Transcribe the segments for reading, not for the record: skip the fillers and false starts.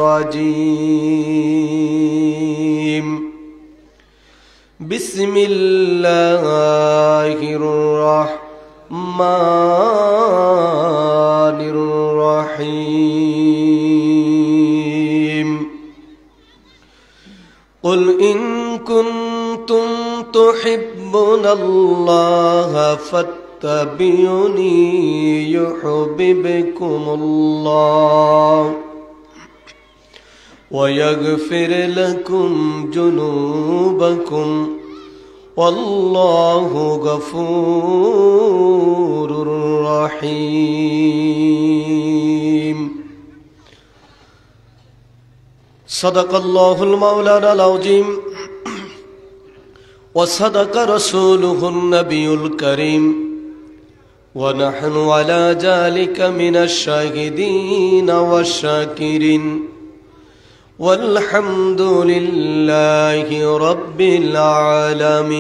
الرجيم بسم الله الرحمن الرحيم قل إن كنتم تحبون الله فاتبعوني يحببكم الله ويغفر لكم جنوبكم والله غفور رحيم صدق الله المولانا العظيم وصدق رسوله النبي الكريم ونحن على ذلك من الشاهدين والشاكرين والحمد لله رب العالمين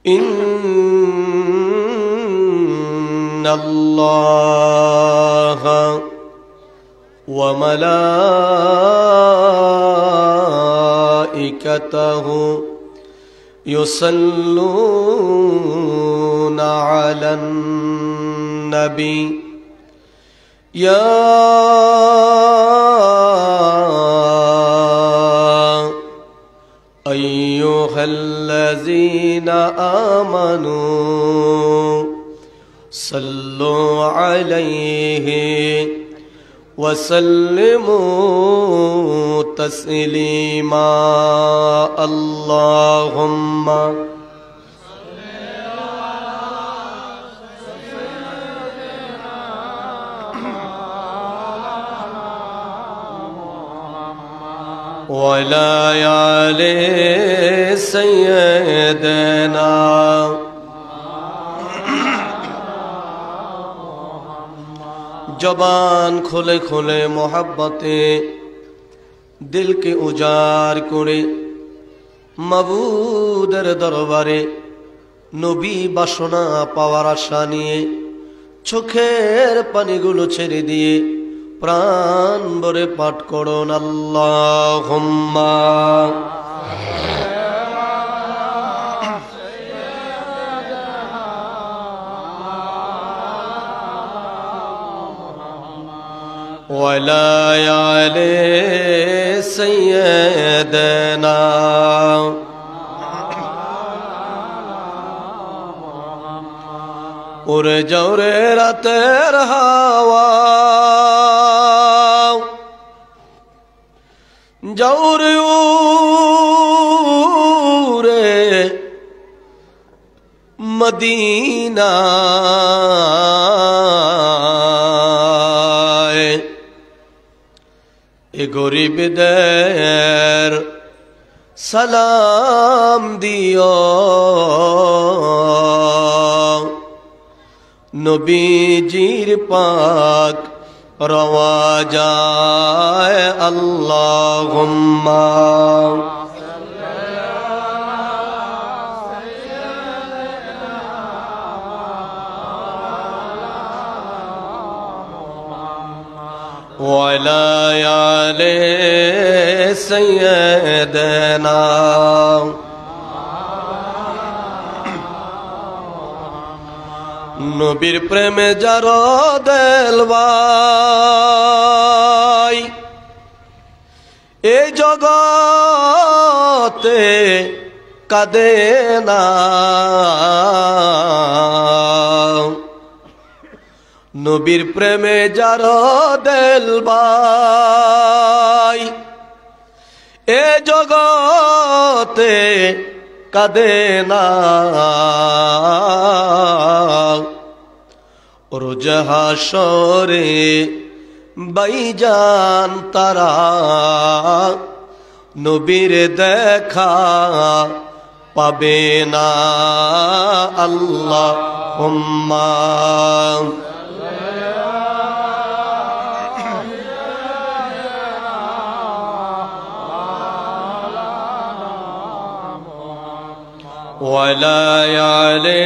إن الله وملائكته يصلون على النبي يا أيها الذين آمنوا صلوا عليه وسلموا تسليما اللهم ولا يعلي سيدنا जबान खुले खुले मोहब्बते दिल के उजार करे माबूदेर दरबारे नबी बासना पावार आशा निये चोखेर पानिगुलो छेड़े दिए प्राण भरे पाठ करुन अल्लाहुम्मा वला आले सय्यदना उड़े जाओ रे रातेर हावा जाओ रे उड़े मदीना गरीब देर सलाम दियो नबीजीर पाक रवा जाए अल्लाहुम्मा वला आले सय्यदना नबीर प्रेमे जारो देलवाई ए जगते कादे ना नबीर प्रेमे जारो देलवाई ए जगते कादे ना रोज हाशरे भाईजान तारा नबीर देखा पाबे ना अल्लाहुम्मा वला आले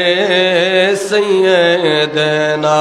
सय्यदना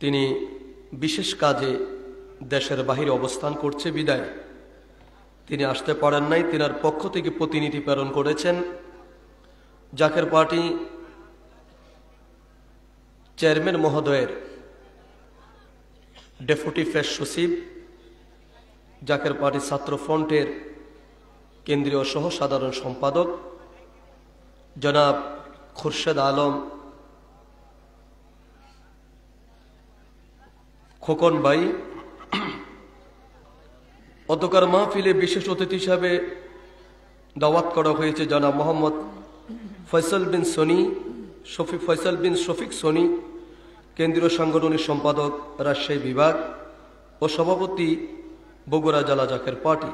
তিনি বিশেষ কাজে দেশের বাহিরে অবস্থান করছে বিদায় তিনি আসতে পারেন নাই। তিনার পক্ষ থেকে প্রতিনিধি প্রেরণ করেছেন জাকের পার্টি চেয়ারম্যান মহোদয়ের ডেপুটি প্রেস সচিব, জাকের পার্টি ছাত্র ফ্রন্টের কেন্দ্রীয় সহ সাধারণ সম্পাদক জনাব খুরশেদ আলম খোকন ভাই, অতকার মাহফিলে বিশেষ অতিথি হিসাবে দাওয়াত করা হয়েছে জনাব মোহাম্মদ ফয়সাল বিন শফিক সনি, কেন্দ্রীয় সাংগঠনিক সম্পাদক রাজশাহী বিভাগ ও সভাপতি বগুড়া জেলা জাকের পার্টি।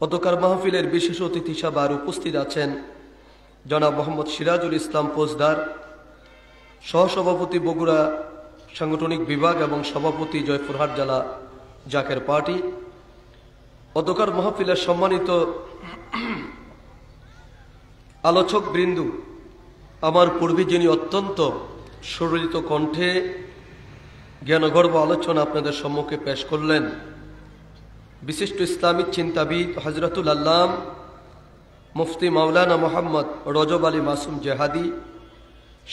অতকার মাহফিলের বিশেষ অতিথি হিসাবে আর উপস্থিত আছেন জনাব মোহাম্মদ সিরাজুল ইসলাম ফৌজদার, সহসভাপতি বগুড়া সাংগঠনিক বিভাগ এবং সভাপতি জয়পুরহাট জেলা জাকের পার্টি। অতকার মাহফিলের সম্মানিত আলোচক বৃন্দু, আমার পূর্বে যিনি অত্যন্ত সুরলিত কণ্ঠে জ্ঞানগর্ভ আলোচনা আপনাদের সম্মুখে পেশ করলেন, বিশিষ্ট ইসলামিক চিন্তাবিদ হজরতুল আল্লাম মুফতি মাওলানা মোহাম্মদ রজব আলী মাসুম জেহাদি,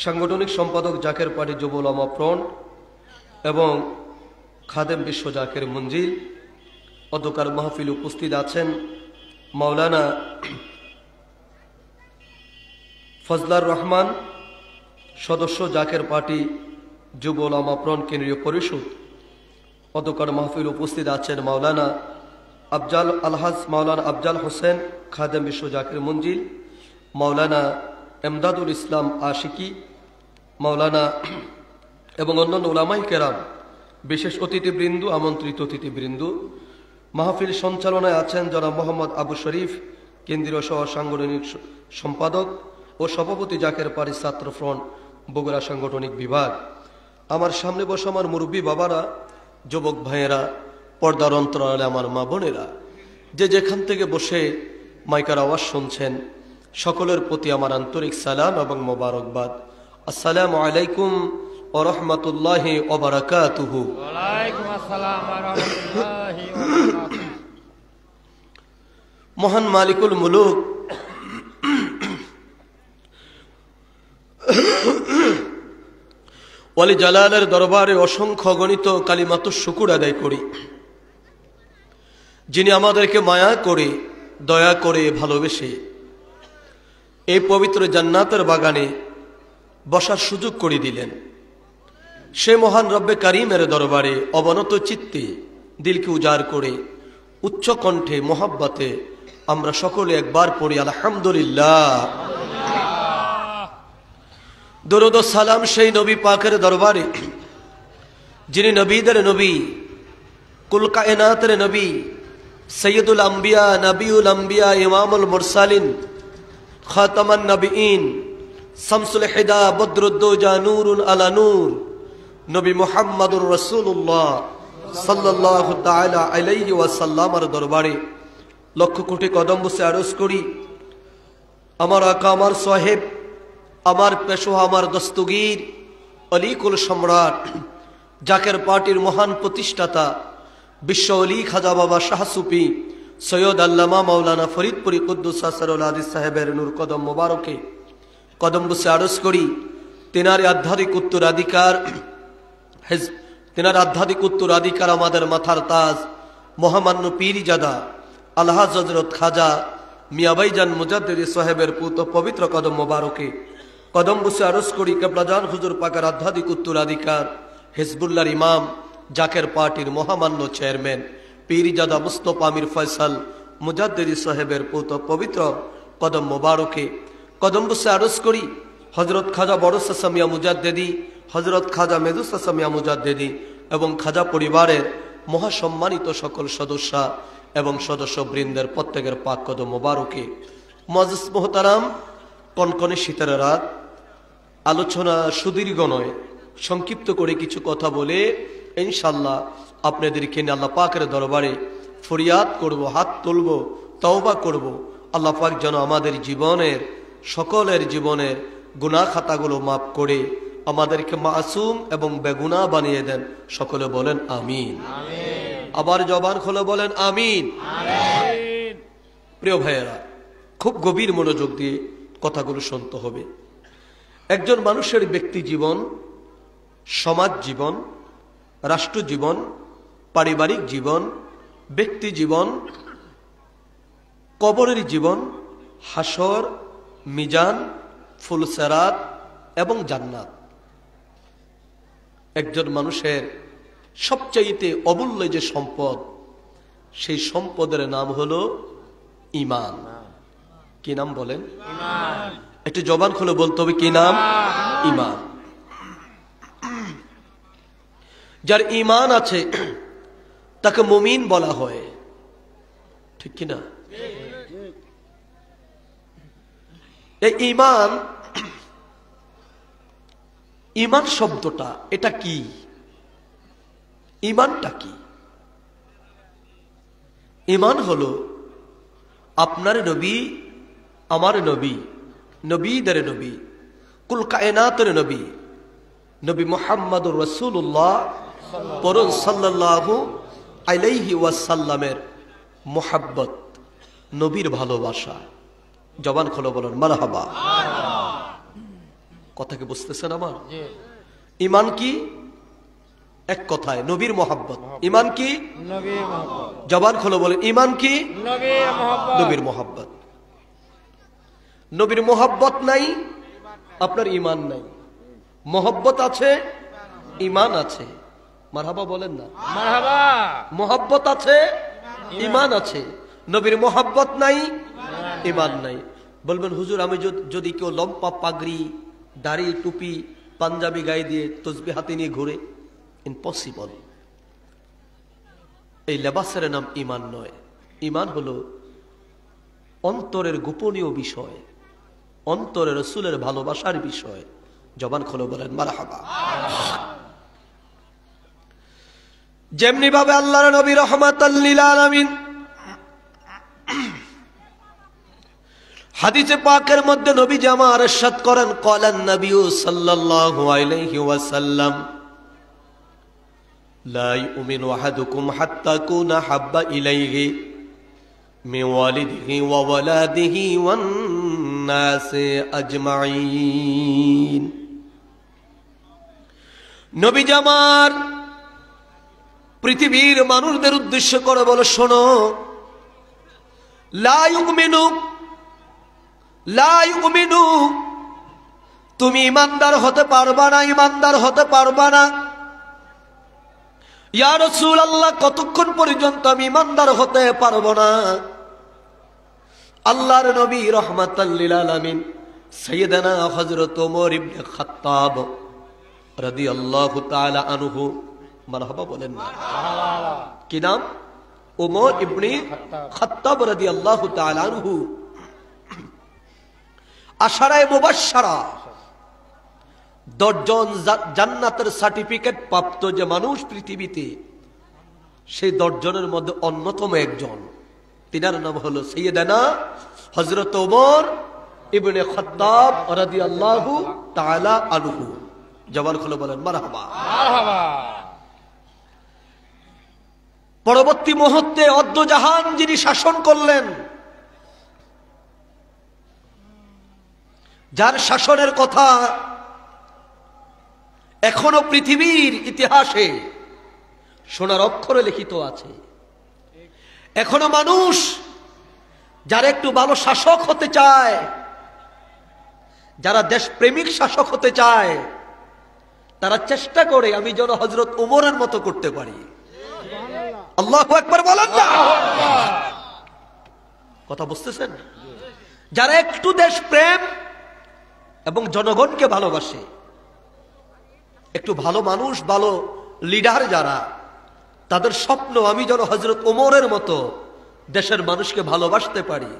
সাংগঠনিক সম্পাদক জাকের পার্টি যুব উলামা ফ্রন্ট এবং খাদেম বিশ্ব জাকের মঞ্জিল। অতকার মাহফিল উপস্থিত আছেন মাওলানা ফজলার রহমান, সদস্য জাকের পার্টি যুব উলামা ফ্রন্ট কেন্দ্রীয় পরিষদ। অতকার মাহফিল উপস্থিত আছেন মাওলানা মাওলানা আফজাল হোসেন, খাদেম বিশ্ব জাকের মঞ্জিল, মাওলানা এমদাদুল ইসলাম আশিকি, মাওলানা এবং অন্যান্য উলামায়ে কেরাম, বিশেষ অতিথিবৃন্দ, আমন্ত্রিত অতিথিবৃন্দ। মাহফিল সঞ্চালনায় আছেন জনাব মোহাম্মদ আবু শরীফ, কেন্দ্রীয় সহ সাংগঠনিক সম্পাদক ও সভাপতি জাকের পার্টি ছাত্র ফ্রন্ট বগুড়া সাংগঠনিক বিভাগ। আমার সামনে বসে আমার মুরব্বী বাবারা, যুবক ভাইয়েরা, পর্দার অন্তরালে আমার মা বোনেরা, যে যেখান থেকে বসে মাইকার আওয়াজ শুনছেন, সকলের প্রতি আমার আন্তরিক সালাম এবং মোবারকবাদ। আসসালামু আলাইকুম ওয়া রাহমাতুল্লাহি ওয়া বারাকাতুহু। ওয়া আলাইকুম আসসালাম ওয়া রাহমাতুল্লাহি ওয়া বারাকাতুহু। মহান মালিকুল মুলুক ওয়ালি জালালের দরবারে অসংখ্য গণিত কালিমাতুশ শুকর আদায় করি, যিনি আমাদেরকে মায়া করে, দয়া করে, ভালোবেসে এই পবিত্র জান্নাতের বাগানে বসার সুযোগ করে দিলেন। সে মহান রব্বে কারিমের দরবারে অবনত চিত্তে, দিলকে উজাড় করে, উচ্চ কণ্ঠে, মোহাব্বতে আমরা সকলে একবার পড়ি আলহামদুলিল্লাহ। দরুদ ও সালাম সেই নবী পাকের দরবারে, যিনি নবীদের নবী, কুল কায়নাতের নবী, সৈয়দুল আম্বিয়া, নবিউল আম্বিয়া, ইমামুল মুরসালিন, খাতামান নবীন, শামসুল হিদা, বদরুদ্দোজা, নূরুন আলা নূর, নবী মুহাম্মদুর রাসূলুল্লাহ সাল্লাল্লাহু তাআলা আলাইহি ওয়াসাল্লামের দরবারে লক্ষ কোটি কদম বসে আরজ করি, আমার আকা, আমার সাহেব, আমার পেশোয়া, আমার দস্তগীর, অলিকুল সম্রাট, জাকের পার্টির মহান প্রতিষ্ঠাতা, বিশ্ব অলি খাজা বাবা শাহ সুফি সৈয়দ আল্লামা মাওলানা ফরিদপুরি কুদ্দুস আসরুল আদিস সাহেবের নূর কদম মোবারকে কদম বসে আরজ করি, তেনার আধ্যাত্মিক উত্তরাধিকার আমাদের মাথার তাজ মহামান্য পীরজাদা আলহাজ হযরত খাজা মিয়াবাইজান মুজাদ্দিদ সাহেবের পুত পবিত্র কদম মোবারকে কদম বসে আরজ করি, কেবলাজান হুজুর পাকের আধ্যাত্মিক উত্তরাধিকার হিজবুল্লাহর ইমাম, জাকের পার্টির মহামান্য চেয়ারম্যান পীরজাদা মুস্তফা আমির ফয়সাল মুজাদ্দিদ সাহেবের পুত পবিত্র কদম মোবারকে কদম বসে আরজ করি, হযরত খাজা বড় চাচা মিয়া মুজাদ্দিদি, হযরত খাজা মেজু চাচা মিয়া মুজাদ্দিদি এবং খাজা পরিবারের মহাসম্মানিত সকল সদস্য এবং সদস্যবৃন্দের প্রত্যেকের পাক কদম মোবারকে। মুআজ্জিজ মুহতারাম, কনকনে শীতের রাত, আলোচনা সুদীর্ঘ নয়, সংক্ষিপ্ত করে কিছু কথা বলে ইনশাআল্লাহ আপনাদেরকে নিয়ে আল্লাহ পাকের দরবারে ফরিয়াদ করব, হাত তুলব, তওবা করব। আল্লাহ পাক যেন আমাদের জীবনের, সকলের জীবনের গুনাহ খাতাগুলো মাফ করে আমাদেরকে মাসুম এবং বেগুনাহ বানিয়ে দেন। সকলে বলেন আমিন। আবার জবান খুলে বলেন আমিন। প্রিয় ভাইয়েরা, খুব গভীর মনোযোগ দিয়ে কথাগুলো শুনতে হবে। একজন মানুষের ব্যক্তি জীবন, সমাজ জীবন, রাষ্ট্র জীবন, পারিবারিক জীবন, ব্যক্তি জীবন, কবরের জীবন, হাসর, মিজান, ফুলসেরাত এবং জান্নাত। একজন মানুষের সবচাইতে অমূল্য যে সম্পদ, সেই সম্পদের নাম হলো ঈমান। কি নাম বলেন? একটু জবান খুলে বলতে হবে, কি নাম? ঈমান। যার ঈমান আছে তাকে মুমিন বলা হয়, ঠিক কিনা? এই ঈমান, ঈমান শব্দটা এটা কি? ঈমানটা কি? ঈমান হলো আপনার নবী, আমার নবী, নবীদের নবী, কুল কায়নাতের নবী, নবী মুহাম্মদুর রাসূলুল্লাহ পরম সাল্লাল্লাহু আলাইহি ওয়াসাল্লামের মুহাব্বত, নবীর ভালোবাসা। জবান খুলে বলেন মারহাবা। কথা কি বুঝতেছেন আমার? ঈমান কি? এক কথায় নবীর মুহাব্বত। ঈমান কি? নবীর মুহাব্বত। জবান খুলে বলেন ঈমান কি? নবীর মুহাব্বত। নবীর মুহাব্বত। নবীর মুহাব্বত নাই, আপনার ঈমান নাই। মুহাব্বত আছে, ঈমান আছে। মারহাবা বলেন না? মারহাবা। মুহাব্বত আছে, ঈমান আছে। নবীর মুহাব্বত নাই, ঈমান নাই। বলবেন হুজুর, আমি যদি কেউ লম্বা পাগড়ি, দাড়ি, টুপি, পাঞ্জাবি গায়ে দিয়ে তসবিহ হাতে নিয়ে ঘুরে, ইম্পসিবল। এই লেবাসের নাম ঈমান নয়। ঈমান হলো অন্তরের গোপনীয় বিষয়, অন্তরের রাসূলের ভালোবাসার বিষয়। জবান খুলে বলেন মারহাবা। যেমনি ভাবে আল্লাহর নবী রাহমাতাল লিল আলামিন হাদিসে পাকের মধ্যে নবী জামার ইরশাদ করেন, ক্বালান নবী সাল্লাল্লাহু আলাইহি ওয়াসাল্লাম, লা ইউমিনু আহাদুকুম হাত্তা কুনা হাব্বা ইলাইহি মিন ওয়ালিদিহি ওয়া ওয়ালাদিহি ওয়ান নাসি আজমাইন। নবী জামার পৃথিবীর মানুষদের উদ্দেশ্য করে বলে, শোনো, লা ইউমিনু, লা ইউমিনু, তুমি ইমানদার হতে পারবা না, ইমানদার হতে পারবা না। ইয়া রাসূলুল্লাহ, কতক্ষণ পর্যন্ত আমি ইমানদার হতে পারবো না? আল্লাহর নবী রাহমাতাল লিল আলামিন সাইয়েদনা হযরত ওমর ইবনে খাত্তাব রাদিয়াল্লাহু তাআলা আনহু, মারহাবা বলেন না? কি নাম? ওমর ইবনে খাত্তাব রাদিয়াল্লাহু তাআলা আনহু, আশারায়ে মুবাশশারা, 10 জন জান্নাতের সার্টিফিকেট প্রাপ্ত যে মানুষ পৃথিবীতে, সেই 10 জনের মধ্যে অন্যতম একজন। তিনার নাম হলো সাইয়েদনা হযরত ওমর ইবনে খাত্তাব রাদিয়াল্লাহু তাআলা আনহু। জবান খুলে বলেন মারহাবা। মারহাবা। পরবর্তী মুহূর্তে অর্ধজাহান যিনি শাসন করলেন, যার শাসনের কথা এখনো পৃথিবীর ইতিহাসে সোনার অক্ষরে লিখিত আছে। এখনো মানুষ যারা একটু ভালো শাসক হতে চায়, যারা দেশপ্রেমিক শাসক হতে চায়, তারা চেষ্টা করে আমি যেন হযরত ওমরের মতো করতে পারি। আল্লাহু আকবার বলেন না? কথা বুঝতেছেন? যারা একটু দেশপ্রেম এবং জনগণকে ভালোবাসে, একটু ভালো মানুষ, ভালো লিডার যারা, তাদের স্বপ্ন আমি যেন হযরত ওমরের মতো দেশের মানুষকে ভালোবাসতে পারি,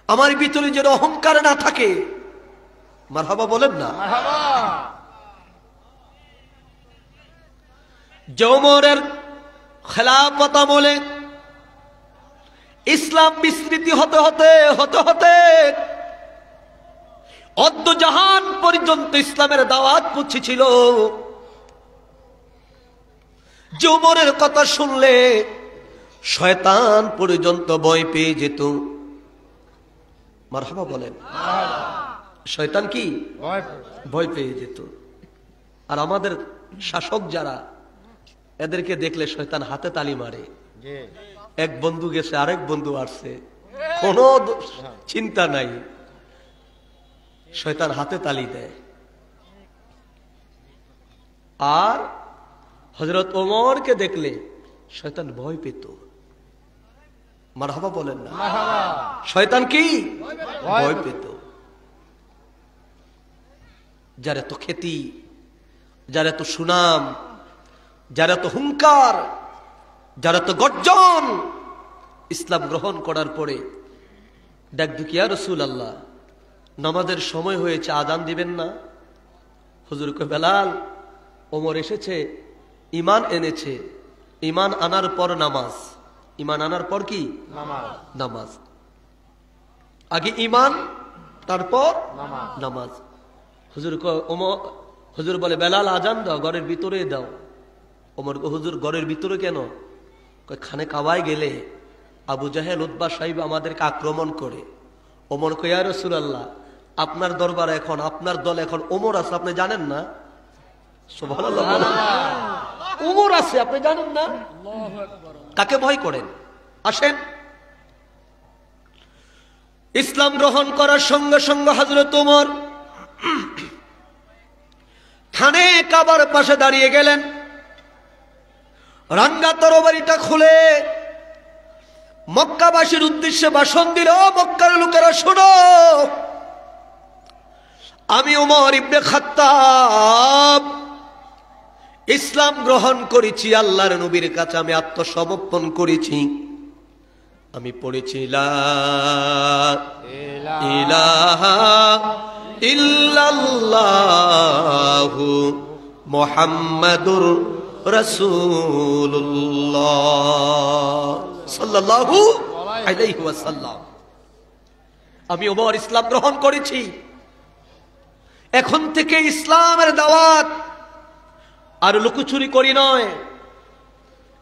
আমার ভিতরে যেন অহংকার না থাকে। মারহাবা বলেন না? মারহাবা। যে ওমরের খেলাফত আমলে ইসলাম বিস্তৃতি হতে হতে অর্ধজাহান পর্যন্ত পর্যন্ত ইসলামের দাওয়াত পৌঁছেছিল যে উমরের কথা শুনলে শয়তান পর্যন্ত ভয় পেয়ে যেত। মারহাবা বলেন। শয়তান কি ভয় পেয়ে যেত। আর আমাদের শাসক যারা, এদেরকে দেখলে শয়তান হাতে তালি মারে। এক বন্ধু গেছে, আরেক বন্ধু আসছে, কোনো চিন্তা নাই, শয়তান হাতে তালি দেয়। আর হযরত ওমরকে দেখলে শয়তান ভয় পেত। মারহাবা বলেন না। শয়তান কি ভয় পেত। যার এত খ্যাতি, যার এত সুনাম, যার এত হুঙ্কার, যার এত গর্জন, ইসলাম গ্রহণ করার পরে ডাক দুকি, ইয়া রাসূলুল্লাহ, নামাজের সময় হয়েছে, আযান দিবেন না? হুজুর কয়, বেলাল, ওমর এসেছে, ঈমান এনেছে, ঈমান আনার পর নামাজ। ঈমান আনার পর কি? নামাজ। আগে ঈমান, তারপর নামাজ। হুজুর কয়, হুজুর বলে, বেলাল, আযান দাও, ঘরের ভিতরে দাও। ওমর কয়, হুজুর ঘরের ভিতরে কেন? কয়, খানে কাবায় গেলে আবু জাহেল, উতবা, সাইবা আমাদেরকে আক্রমণ করে। ওমর কয়, ইয়া রাসূলুল্লাহ, আপনার দরবারে এখন, আপনার দল এখন ওমর আছে, আপনি জানেন না? সুবহানাল্লাহ। ওমর আছে, আপনি জানেন না? কাকে ভয় করেন? আসেন, ইসলাম গ্রহণ করার সঙ্গে সঙ্গে হযরত ওমর খানে কাবার পাশে দাঁড়িয়ে গেলেন। রাঙ্গা তরবারিটা খুলে মক্কাবাসীর উদ্দেশ্যে ভাষণ দিল। মক্কার লোকেরা শোনো, আমি ওমর ইবনে খাত্তাব ইসলাম গ্রহণ করেছি, আল্লাহর নবীর কাছে আমি আত্মসমর্পণ করেছি। আমি পড়েছি লা ইলাহা ইল্লাল্লাহু মুহাম্মাদুর রাসূলুল্লাহ সাল্লাল্লাহু আলাইহি ওয়াসাল্লাম। আমি ওমর ইসলাম গ্রহণ করেছি। এখন থেকে ইসলামের দাওয়াত আর লুকোচুরি করি নয়,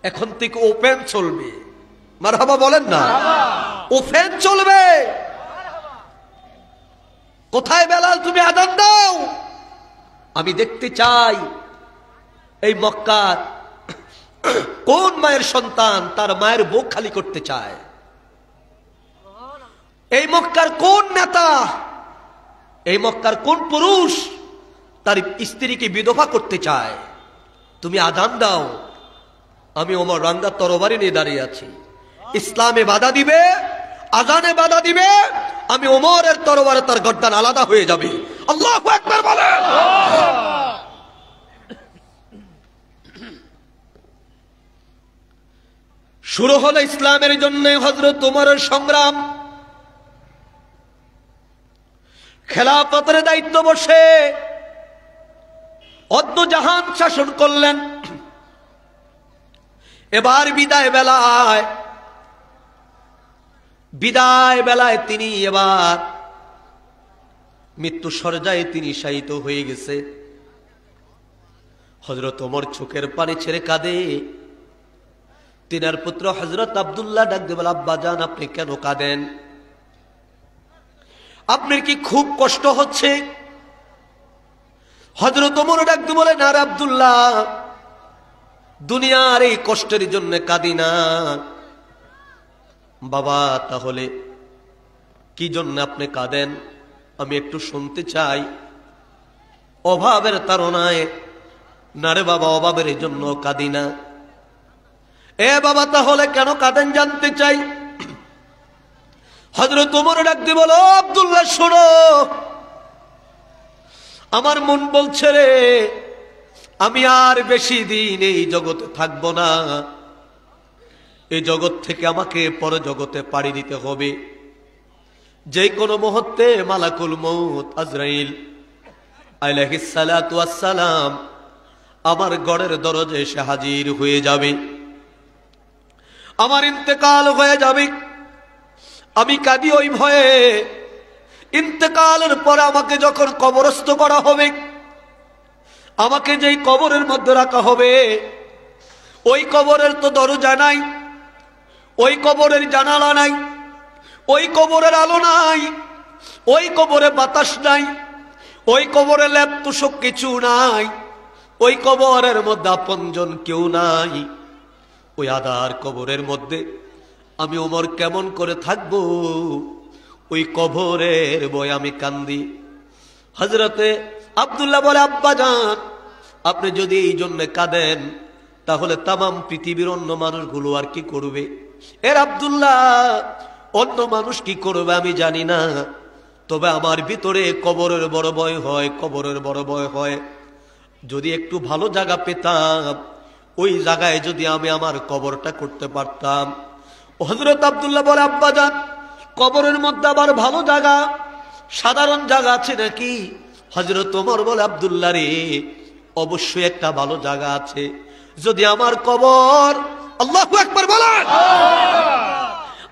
এখন থেকে ওপেন চলবে। মারহাবা বলেন না। ওপেন চলবে। কোথায় বেলাল, তুমি আযান দাও। আমি দেখতে চাই এই মক্কার কোন মায়ের সন্তান তার মায়ের বুক খালি করতে চায়। এই মক্কার কোন নেতা, এই মক্কার কোন পুরুষ তার স্ত্রীকে বিধবা করতে চায়। তুমি আযান দাও। আমি ওমর রাঙ্গা তরবারি নিয়ে দাঁড়িয়ে আছি। ইসলামে বাধা দিবে, আযানে বাধা দিবে, আমি ওমরের তরবারে তার গর্দান আলাদা হয়ে যাবে। আল্লাহু আকবার বলেন। শুরু হলো ইসলামের জন্য হযরত ওমরের সংগ্রাম। খেলাফতের দায়িত্ব বসে অদ্য জাহান শাসন করলেন। এবার বিদায় বেলায় তিনি এবার মৃত্যু সজ্জায় তিনি শায়িত হয়ে গেছে। হযরত ওমর চোখের পানি ছেড়ে কাঁদে। তিনার পুত্র হযরত আব্দুল্লাহ ডাক দিয়ে বলে, আব্বা জান, আপনি কেন কাঁদেন? আপনার কি খুব কষ্ট হচ্ছে? হযরত ওমর ডাক দিয়ে বলে, না রে আব্দুল্লাহ, দুনিয়ার এই কষ্টের জন্য কাঁদি না। বাবা, তাহলে কি জন্য আপনি কাঁদেন? আমি একটু শুনতে চাই। অভাবের তাড়নায়? না রে বাবা, অভাবের জন্য কাঁদি না। এ বাবা, তাহলে কেন কাঁদেন জানতে চাই। হযরত ওমর ডাক দিয়ে বলো, আব্দুল্লাহ শোনো, আমার মন বলছে রে, আমি আর বেশি দিন এই জগতে থাকবো না। এই জগৎ থেকে আমাকে পর জগতে পাড়ি দিতে হবে। যে কোনো মুহূর্তে মালাকুল মউত আজরাইল আলাইহিস সালাতু ওয়াস সালাম আমার ঘরের দরজায় এসে হাজির হয়ে যাবে। আমার ইন্তেকাল হয়ে যাবে। আমি কাঁদি ওই ভয়ে, ইন্তেকালের পরে আমাকে যখন কবরস্থ করা হবে, আমাকে যেই কবরের মধ্যে রাখা হবে, ওই কবরের তো দরজা নাই, ওই কবরের জানালা নাই, ওই কবরের আলো নাই, ওই কবরে বাতাস নাই, ওই কবরে লেপ তোষক কিছু নাই, ওই কবরের মধ্যে আপনজন কেউ নাই। ওই আধার কবরের মধ্যে আমি ওমর কেমন করে থাকবো? ওই কবরের বয় আমি কান্দি। হযরতে আব্দুল্লাহ বলে, আব্বা জান, আপনি যদি এই জন্য কাঁদেন তাহলে তামাম পৃথিবীর অন্য মানুষগুলো আর কি করবে? এর আব্দুল্লাহ, অন্য মানুষ কি করবে আমি জানি না, তবে আমার ভিতরে কবরের বড় ভয় হয়, কবরের বড় ভয় হয়। যদি একটু ভালো জায়গা পেতাম, ওই জায়গায় যদি আমি আমার কবরটা করতে পারতাম। হযরত আব্দুল্লাহ বলে, আব্বা জান, কবরের মধ্যে আবার ভালো জায়গা, সাধারণ জায়গা আছে নাকি? হযরত ওমর বলে, আব্দুল্লাহ রে, অবশ্যই একটা ভালো জায়গা আছে। যদি আমার কবর, আল্লাহু আকবার বলেন,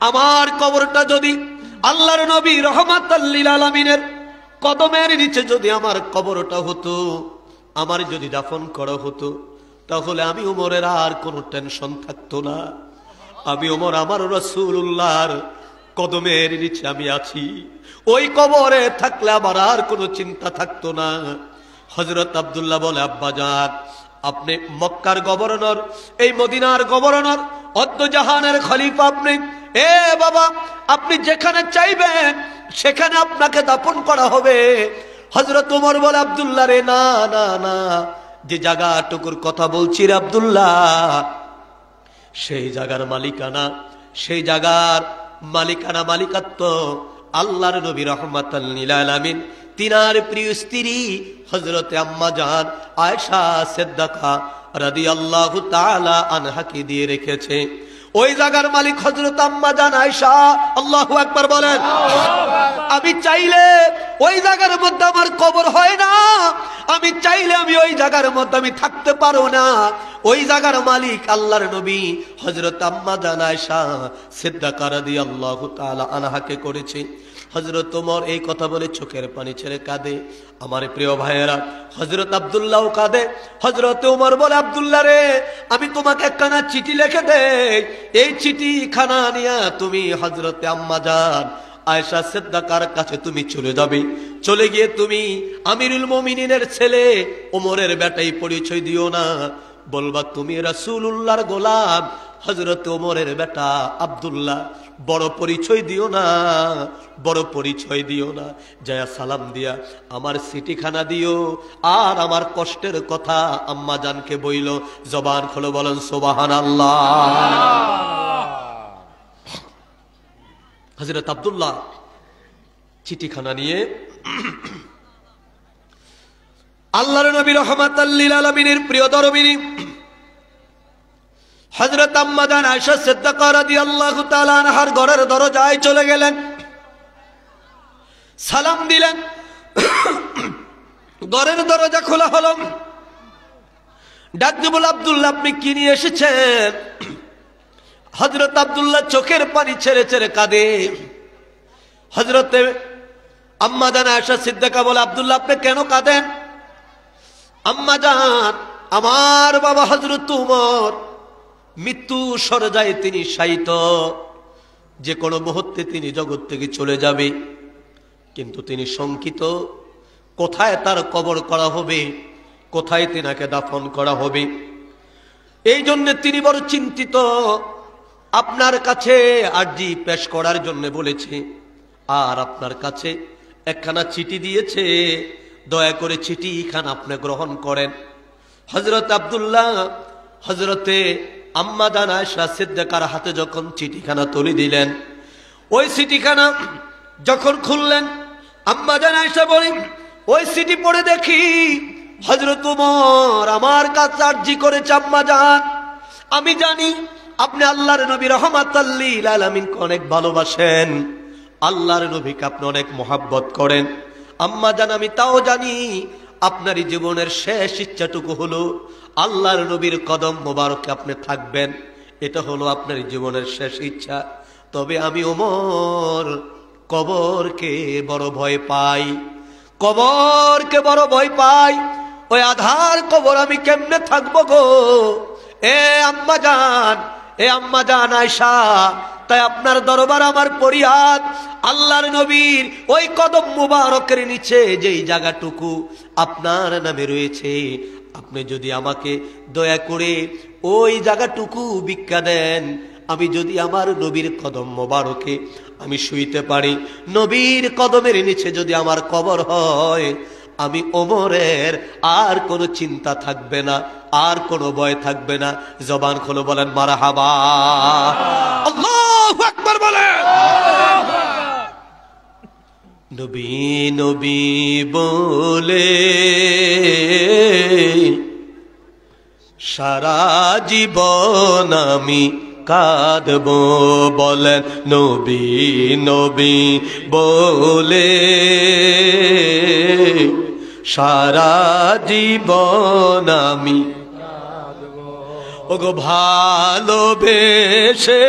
আমার কবরটা যদি আল্লাহর নবী রাহমাতাল লিল আলামিনের কদমের নিচে যদি আমার কবরটা হতো, আমার যদি দাফন করা হতো, তাহলে আমি ওমরের আর কোনো টেনশন থাকতো না। আমি ওমর আমার রাসূলুল্লাহর কদমের নিচে আমি আছি, ওই কবরে থাকলে আমার আর কোনো চিন্তা থাকতো না। হযরত আব্দুল্লাহ বলে, আব্বা জান, আপনি মক্কার গভর্নর, এই মদিনার গভর্নর, অদ্য জাহানের খলিফা আপনি। এ বাবা, আপনি যেখানে চাইবেন সেখানে আপনাকে দাফন করা হবে। হযরত ওমর বলে, আব্দুল্লাহ রে, না না না, যে জায়গাটুকুর কথা বলছি রে আব্দুল্লাহ, সেই জায়গার মালিকানা, সেই জায়গার মালিকানা, মালিকাত্ব আল্লাহর নবী রাহমাতাল লিল আলামিন তিনার প্রিয় স্ত্রী হযরতে আম্মা জান আয়েশা সিদ্দিকা রাদিয়াল্লাহু তাআলা আনহাকে দিয়ে রেখেছে। ওই জায়গার মালিক হযরত আম্মা জান আয়েশা। আল্লাহু আকবার বলেন। আমি চাইলে ওই জায়গার মধ্যে আমার কবর হয় না, আমি চাইলে আমি ওই জায়গার মধ্যে আমি থাকতে পারো না। ওই জায়গার মালিক আল্লাহর নবী হযরত আম্মা জান আয়েশা সিদ্দিকা রাদিয়াল্লাহু তাআলা আনহাকে করেছে। হযরত ওমর এই কথা বলে চোখের পানি ছেড়ে কাঁদে। আমার প্রিয় ভাইয়েরা, হযরত আব্দুল্লাহও কাঁদে। হযরত ওমর বলে, আব্দুল্লাহ রে, আমি তোমাকে একখানা চিঠি লিখে দেই, এই চিঠিখানা নিয়ে তুমি হযরতে আম্মা জান আয়েশা সিদ্দিকার কাছে তুমি চলে যাবে। চলে গিয়ে তুমি আমিরুল মুমিনিনের ছেলে ওমরের বেটাই পরিচয় দিও না, বলবা তুমি রাসূলুল্লাহর গোলাম হযরত ওমরের বেটা আব্দুল্লাহ। বড় পরিচয় দিও না, বড় পরিচয় দিও না। জয়া সালাম দিয়া আমার চিঠিখানা দিও, আর আমার কষ্টের কথা আম্মা জানকে বইল। জবান খুলে বলেন সুবহানাল্লাহ। হযরত আব্দুল্লাহ চিঠিখানা নিয়ে আল্লাহর নবী রাহমাতাল লিল আলামিনের প্রিয় দরবিনী হযরত আম্মা জান আয়েশা সিদ্দিকা রাদিয়াল্লাহু তাআলা আনহার ঘরের দরজায় চলে গেলেন, সালাম দিলেন। ঘরের দরজা খোলা হলো। ডাক দিয়ে বলে, আব্দুল্লাহ আপনি কি নিয়ে এসেছেন? হযরত আব্দুল্লাহ চোখের পানি ছেড়ে ছেড়ে কাঁদে। হযরতে আম্মা জান আয়েশা সিদ্দিকা বলে, আব্দুল্লাহ আপনি কেন কাঁদেন? আম্মা জান, আমার বাবা হযরত ওমর মৃত্যু সরজায় তিনি শায়িত, যে কোনো মুহূর্তে তিনি জগৎ থেকে চলে যাবে, কিন্তু তিনি শঙ্কিত কোথায় তার কবর করা হবে, কোথায় তিনাকে দাফন করা হবে। এই জন্য তিনি বড় চিন্তিত। আপনার কাছে আরজি পেশ করার জন্য বলেছে, আর আপনার কাছে একখানা চিঠি দিয়েছে, দয়া করে চিঠিখানা আপনি গ্রহণ করেন। হযরত আব্দুল্লাহ হযরতে আম্মা জান আয়েশা সিদ্দিকার হাতে যখন চিঠিখানা তুলে দিলেন, ওই চিঠিখানা যখন খুললেন, আম্মা জান আয়েশা বলেন, ওই চিঠি পড়ে দেখি হযরত ওমর আমার কাছে আরজি করেছে। আম্মা জান, আমি জানি আপনি আল্লাহর নবী রাহমাতাল লিল আলামিনকে অনেক ভালোবাসেন, আল্লাহর নবীকে আপনি অনেক মহব্বত করেন। আম্মা জান, আমি তাও জানি আপনার জীবনের শেষ ইচ্ছাটুকু হলো আল্লাহর নবীর কদম মোবারকে আপনি থাকবেন, এটা হলো আপনার জীবনের শেষ ইচ্ছা। তবে আমি ওমর কবরকে বড় ভয় পাই, কবরকে বড় ভয় পাই। ওই আধার কবর আমি কেমনে থাকবো গো? এ আম্মা জান, এ আম্মা জান আয়েশা, তাই আপনার দরবার আমার ফরিয়াদ, আল্লাহর নবীর ওই কদম মুবারকের নিচে যেই জায়গাটুকু আপনার নামে রয়েছে, আপনি যদি আমাকে দয়া করে ওই জায়গাটুকু ভিক্ষা দেন, আমি যদি আমার নবীর কদম মোবারকে আমি শুইতে পারি, নবীর কদমের নিচে যদি আমার কবর হয়, আমি ওমরের আর কোনো চিন্তা থাকবে না, আর কোনো ভয় থাকবে না। জবান খুলে বলেন মারহাবা, আল্লাহু আকবার বলেন। নবী নবী বলে সারা জীবন আমি কাঁদব, বলেন নবী নবী বলে সারা জীবন আমি কাঁদব। ওগো ভালোবেসে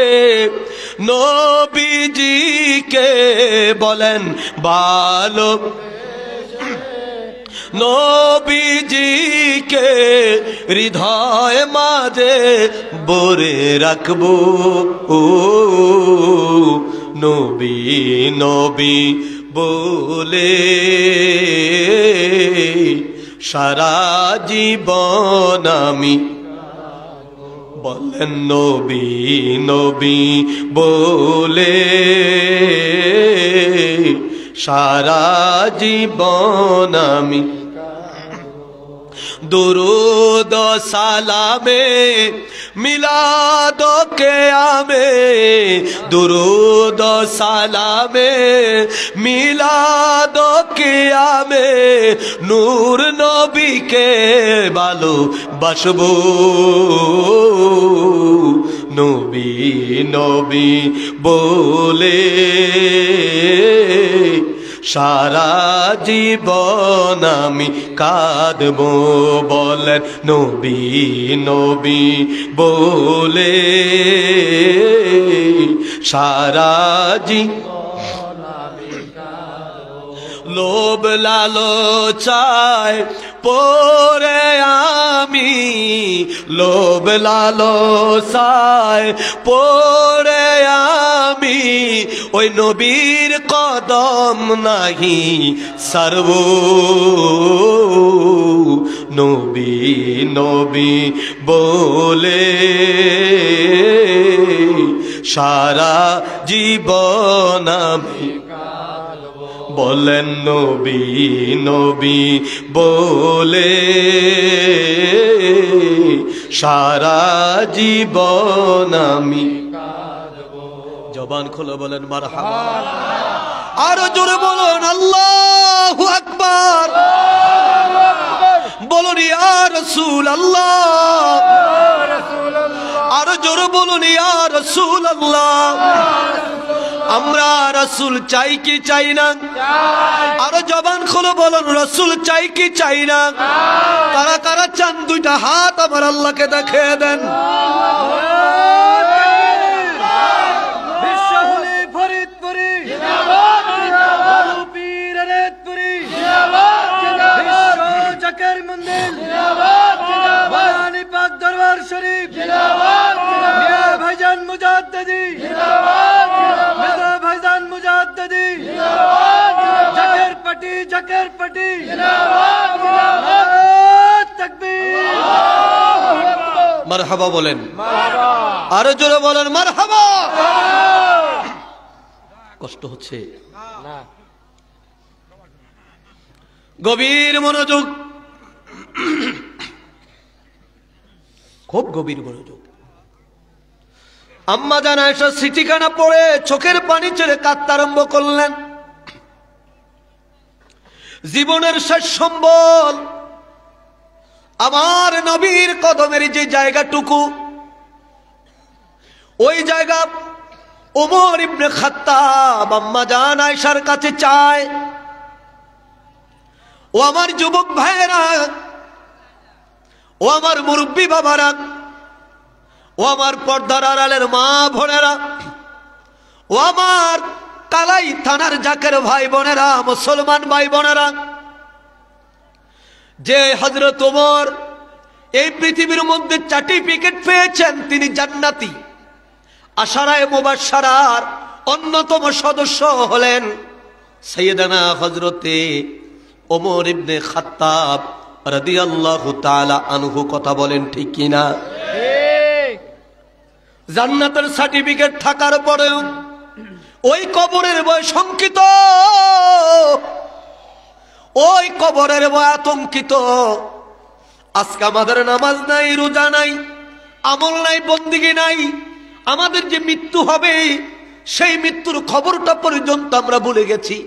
নবীজিকে, বলেন ভালো নবীজিকে হৃদয় মাঝে বরে রাখবো। ও নবী নবী বলে সারা জীবন আমি, বলেন নবী নবী বলে সারা জীবন আমি। দুরুদ সালামে মিলাদ কিয়ামে, দুরুদ সালামে মিলাদ কিয়ামে নূর নবীকে ভালোবাসবো। নবী নবী বলে সারা জীবন আমি কাঁদব, বলেন নবী নবী বলে সারা জীবন আমি কাঁদব। লোভ লালসায় পরে আমি, লোভ লালসায় পরে আমি ওই নবীর কদম নাহি সারব। নবী নবী বলে সারা জীবন আমি, বলেন নবী নবী বলে সারা জীবন আমি। জবান খুলে বলেন মারহাবা, আরো জোরে বলুন আল্লাহু আকবার, বলুন ইয়া রাসূলুল্লাহ, আরো জোরে বলুন ইয়া রাসূলুল্লাহ। আমরা রাসূল চাই কি চাই না? আরো জবান খুলে বলুন রাসূল চাই কি চাই না? কারা কারা চান দুইটা হাত আমার আল্লাহকে দেখিয়ে দেন। ভাইজান মুজাদ্দিদি, ভাইজান মুজাদ্দিদি, জাকের পাটি, জাকের পাটি, তাকবীর, মারহাবা বলেন, আরো জোরে বলেন মারহাবা। কষ্ট হচ্ছে, গভীর মনোযোগ, খুব গভীর মনোযোগ। আম্মা জান আয়েশা চিঠিখানা পড়ে চোখের পানি ছেড়ে কাঁদতে আরম্ভ করলেন। জীবনের শেষ সম্বল আমার নবীর কদমের যে জায়গাটুকু, ওই জায়গা ওমর ইবনে খাত্তাব আম্মা জান আয়েশার কাছে চায়। ও আমার যুবক ভাইয়েরা, ও আমার মুরব্বী বাবারা, ও আমার পর্দার আড়ালের মা বোনেরা, ও আমার কালাই থানার জাকের ভাই বোনেরা, মুসলমান ভাই বোনেরা, যে হযরত ওমর এই পৃথিবীর মধ্যে সার্টিফিকেট পেয়েছেন তিনি জান্নাতি, আশারায়ে মুবাশশারার অন্যতম সদস্য হলেন সাইয়েদানা হযরতে ওমর ইবনে খাত্তাব রাদিয়াল্লাহু তাআলা আনহু। কথা বলেন ঠিক কিনা? জান্নাতের সার্টিফিকেট থাকার পরেও ওই কবরের ভয় শঙ্কিত, ওই কবরের ভয় আতঙ্কিত। আজকে আমাদের নামাজ নাই, রোজা নাই, আমল নাই, বন্দিগি নাই। আমাদের যে মৃত্যু হবে সেই মৃত্যুর খবরটা পর্যন্ত আমরা ভুলে গেছি।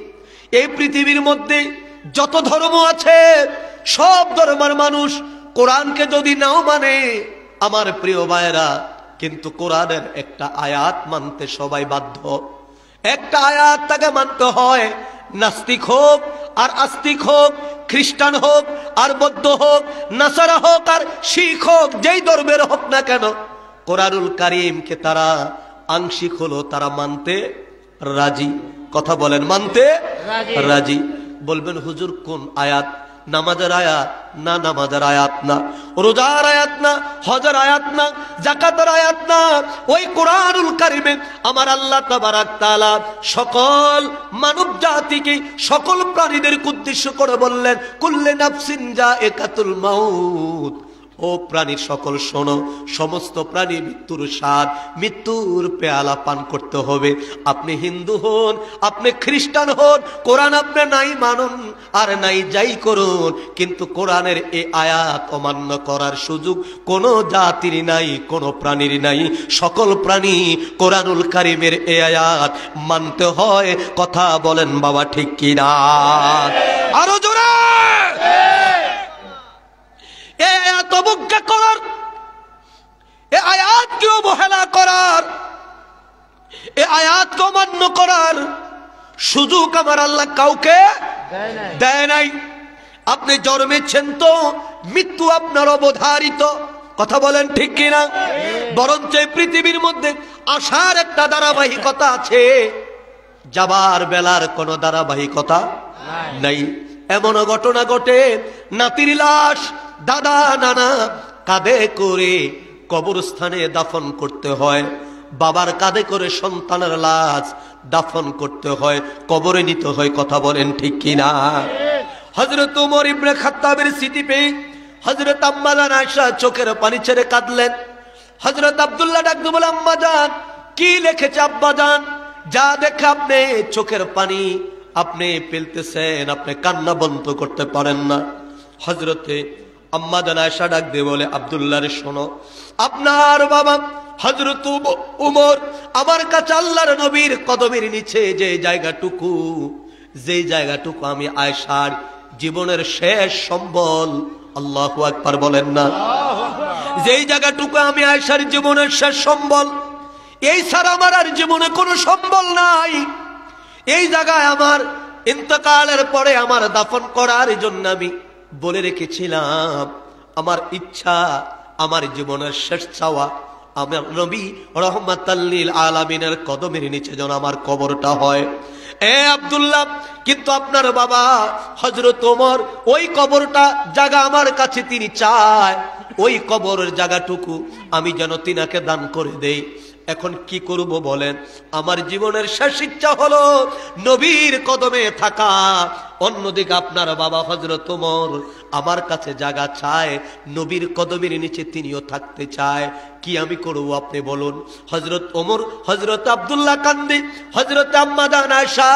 এই পৃথিবীর মধ্যে যত ধর্ম আছে সব ধর্মের মানুষ কোরআনকে যদি নাও মানে আমার প্রিয় ভাইরা, কিন্তু কোরআনের একটা আয়াত মানতে সবাই বাধ্য। একটা আয়াত তাকে মানতে হয়, নাস্তিক হোক আর আস্তিক হোক, খ্রিস্টান হোক আর বৌদ্ধ হোক, নাসারা হোক আর শিখ হোক, যেই ধর্মের হোক না কেন, কোরআনুল কারীমকে তারা আংশিক হলো তারা মানতে রাজি। কথা বলেন, মানতে রাজি। বলবেন হুজুর কোন আয়াত? নামাজের আয়াত না, নামাজের আয়াত না, রোজার আয়াত না, হজের আয়াত না, যাকাতের আয়াত না, ওই কোরআনুল কারীমে আমার আল্লাহ তাবারাক তাআলা সকল মানব জাতিকে, সকল প্রাণীদের উদ্দেশ্য করে বললেন কুল্লু নাফসিন যায়িকাতুল মাউত। ও প্রাণীর সকল শোনো, সমস্ত প্রাণী মৃত্যুর স্বাদ, মৃত্যুর পেয়ালা পান করতে হবে। আপনি হিন্দু হন, আপনি খ্রিস্টান হন, কোরআন আপনি নাই মানুন আর নাই যাই করুন, কিন্তু কোরআনের এই আয়াত অমান্য করার সুযোগ কোনো জাতির নাই, কোনো প্রাণীর নাই। সকল প্রাণী কোরআনুল কারীমের এই আয়াত মানতে হয়। কথা বলেন বাবা ঠিক কিনা? আরো জোরে। এই আয়াত অবজ্ঞা করার, এই আয়াতকে অবহেলা করার, এই আয়াতকে অমান্য করার সুযোগ আমার আল্লাহ কাউকে দেয় নাই। আপনি জন্মেছেন তো মৃত্যু আপনার অবধারিত। কথা বলেন ঠিক কিনা? বরঞ্চ পৃথিবীর মধ্যে আসার একটা ধারাবাহিকতা আছে, যাবার বেলার কোনো ধারাবাহিকতা নাই। এমন ঘটনা ঘটে, নাতির লাশ দাদা নানা কাঁধে করে কবরস্থানে দাফন করতে হয়, বাবার কাঁধে করে সন্তানের লাশ দাফন করতে হয়, কবরে নিতে হয়। কথা বলেন ঠিক কিনা? হযরত ওমর ইবনে খাত্তাবের স্মৃতি পেয়ে হযরত আম্মা জান আয়েশা চোখের পানি ছেড়ে কাঁদলেন। হযরত আব্দুল্লাহ ডাক দিয়ে বলে, আম্মা জান কি লিখেছে আব্বা জান? যা দেখে আপনি চোখের পানি আপনি ফেলতেছেন, আপনি কান্না বন্ধ করতে পারেন না। হযরতে আম্মা জান আয়েশা ডাক দিয়ে বলে, আব্দুল্লাহ রে শোনো, আপনার বাবা হযরত ওমর আমার কাছে আল্লাহর নবীর কদমের নিচে যে জায়গাটুকু আমি আয়েশার জীবনের শেষ সম্বল, আল্লাহু আকবার বলেন না, যেই জায়গাটুকু আমি আয়েশার জীবনের শেষ সম্বল, এই ছাড়া আমার আর জীবনে কোনো সম্বল নাই। এই জায়গায় আমার ইন্তেকালের পরে আমার দাফন করার জন্য আমি বলে রেখেছিলাম, আমার ইচ্ছা, আমার জীবনের শেষ চাওয়া, আমার নবী রাহমাতাল লিল আলামিনের কদমের নিচে যেন আমার কবরটা হয়। এ আব্দুল্লাহ, কিন্তু আপনার বাবা হযরত ওমর ওই কবরটা জায়গা আমার কাছে তিনি চায়, ওই কবরের জায়গাটুকু আমি যেন তিনাকে দান করে দেই। এখন কি করব বলেন? আমার জীবনের শেষ ইচ্ছা হলো নবীর কদমে থাকা। অন্যদিকে আপনার বাবা হযরত ওমর আমার কাছে জায়গা চায়, নবীর কদমের নিচে তিনিও থাকতে চায়। কি আমি করব আপনি বলুন? হযরত ওমর, হযরত আব্দুল্লাহ কান্দে, হযরত আম্মা জান আয়েশা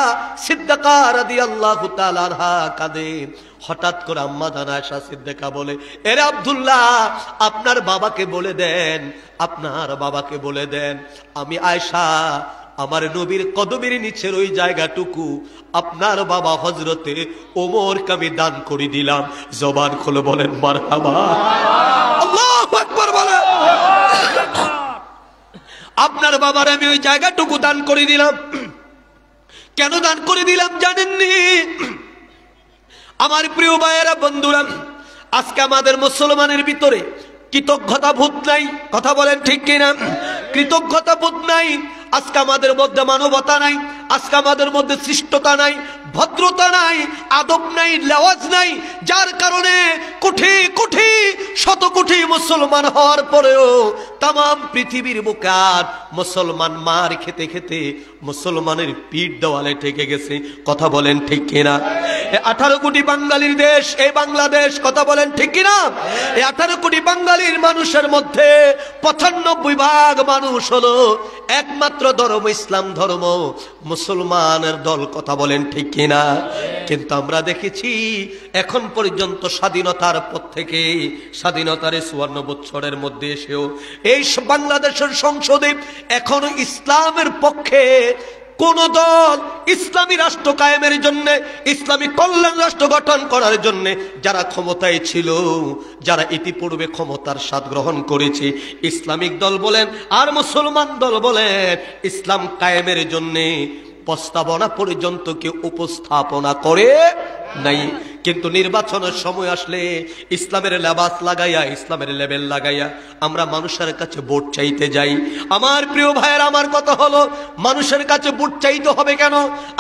সিদ্দিকা রাদিয়াল্লাহু তাআলা আনহা কাঁদে। হঠাৎ করে আম্মা জান আয়েশা সিদ্দিকা বলে, এরে আব্দুল্লাহ, আপনার বাবাকে বলে দেন, আপনার বাবাকে বলে দেন আমি আয়েশা আমার নবীর কদমের নিচের ওই জায়গাটুকু আপনার বাবা হযরতে ওমরকে আমি দান করে দিলাম। জবান খুলে বলেন মারহাবা, আল্লাহু আকবার বলেন। আপনার বাবার আমি ওই জায়গাটুকু দান করে দিলাম। কেন দান করে দিলাম জানেননি? আমার প্রিয় ভাইয়েরা, বন্ধুরা, আজকে আমাদের মুসলমানের ভিতরে কৃতজ্ঞতা বোধ নাই। কথা বলেন ঠিক কিনা? কৃতজ্ঞতা বোধ নাই। আজকে আমাদের মধ্যে মানবতা নাই। আজকে আমাদের মধ্যে শিষ্টতা নাই, ভদ্রতা নাই, আদব নাই, লেওয়াজ নাই, যার কারণে কোটি কোটি শত কোটি মুসলমান হওয়ার পরেও তাম পৃথিবীর বুকার মুসলমান মার খেতে খেতে মুসলমানের পিঠ দেওয়ালে ঠেকে গেছে। কথা বলেন ঠিক কিনা? 18 কোটি বাঙালির দেশ এই বাংলাদেশ, কথা বলেন ঠিক কিনা? এই 18 কোটি বাঙালির মানুষের মধ্যে 95% মানুষ হলো একমাত্র ধর্ম ইসলাম ধর্ম, মুসলমানের দল। কথা বলেন ঠিক কিনা? কিন্তু আমরা দেখেছি এখন পর্যন্ত স্বাধীনতার পর থেকে, স্বাধীনতার 54 বছরের মধ্যে এসেও এই বাংলাদেশের সংসদে এখনো ইসলামের পক্ষে কোন দল ইসলামী রাষ্ট্র কায়েমের জন্য, ইসলামী কল্যাণ রাষ্ট্র গঠন করার জন্য যারা ক্ষমতায় ছিল, যারা ইতিপূর্বে ক্ষমতার স্বাদ গ্রহণ করেছে, ইসলামিক দল বলেন আর মুসলমান দল বলেন, ইসলাম কায়েমের জন্য প্রস্তাবনা পর্যন্ত কেউ উপস্থাপনা করে নাই। কিন্তু নির্বাচনের সময় আসলে ইসলামের লেবাস লাগাইয়া, ইসলামের লেবেল লাগাইয়া আমরা মানুষের কাছে ভোট চাইতে যাই। আমার প্রিয় ভাইয়ের, আমার কথা হলো, মানুষের কাছে ভোট চাইতে হবে কেন?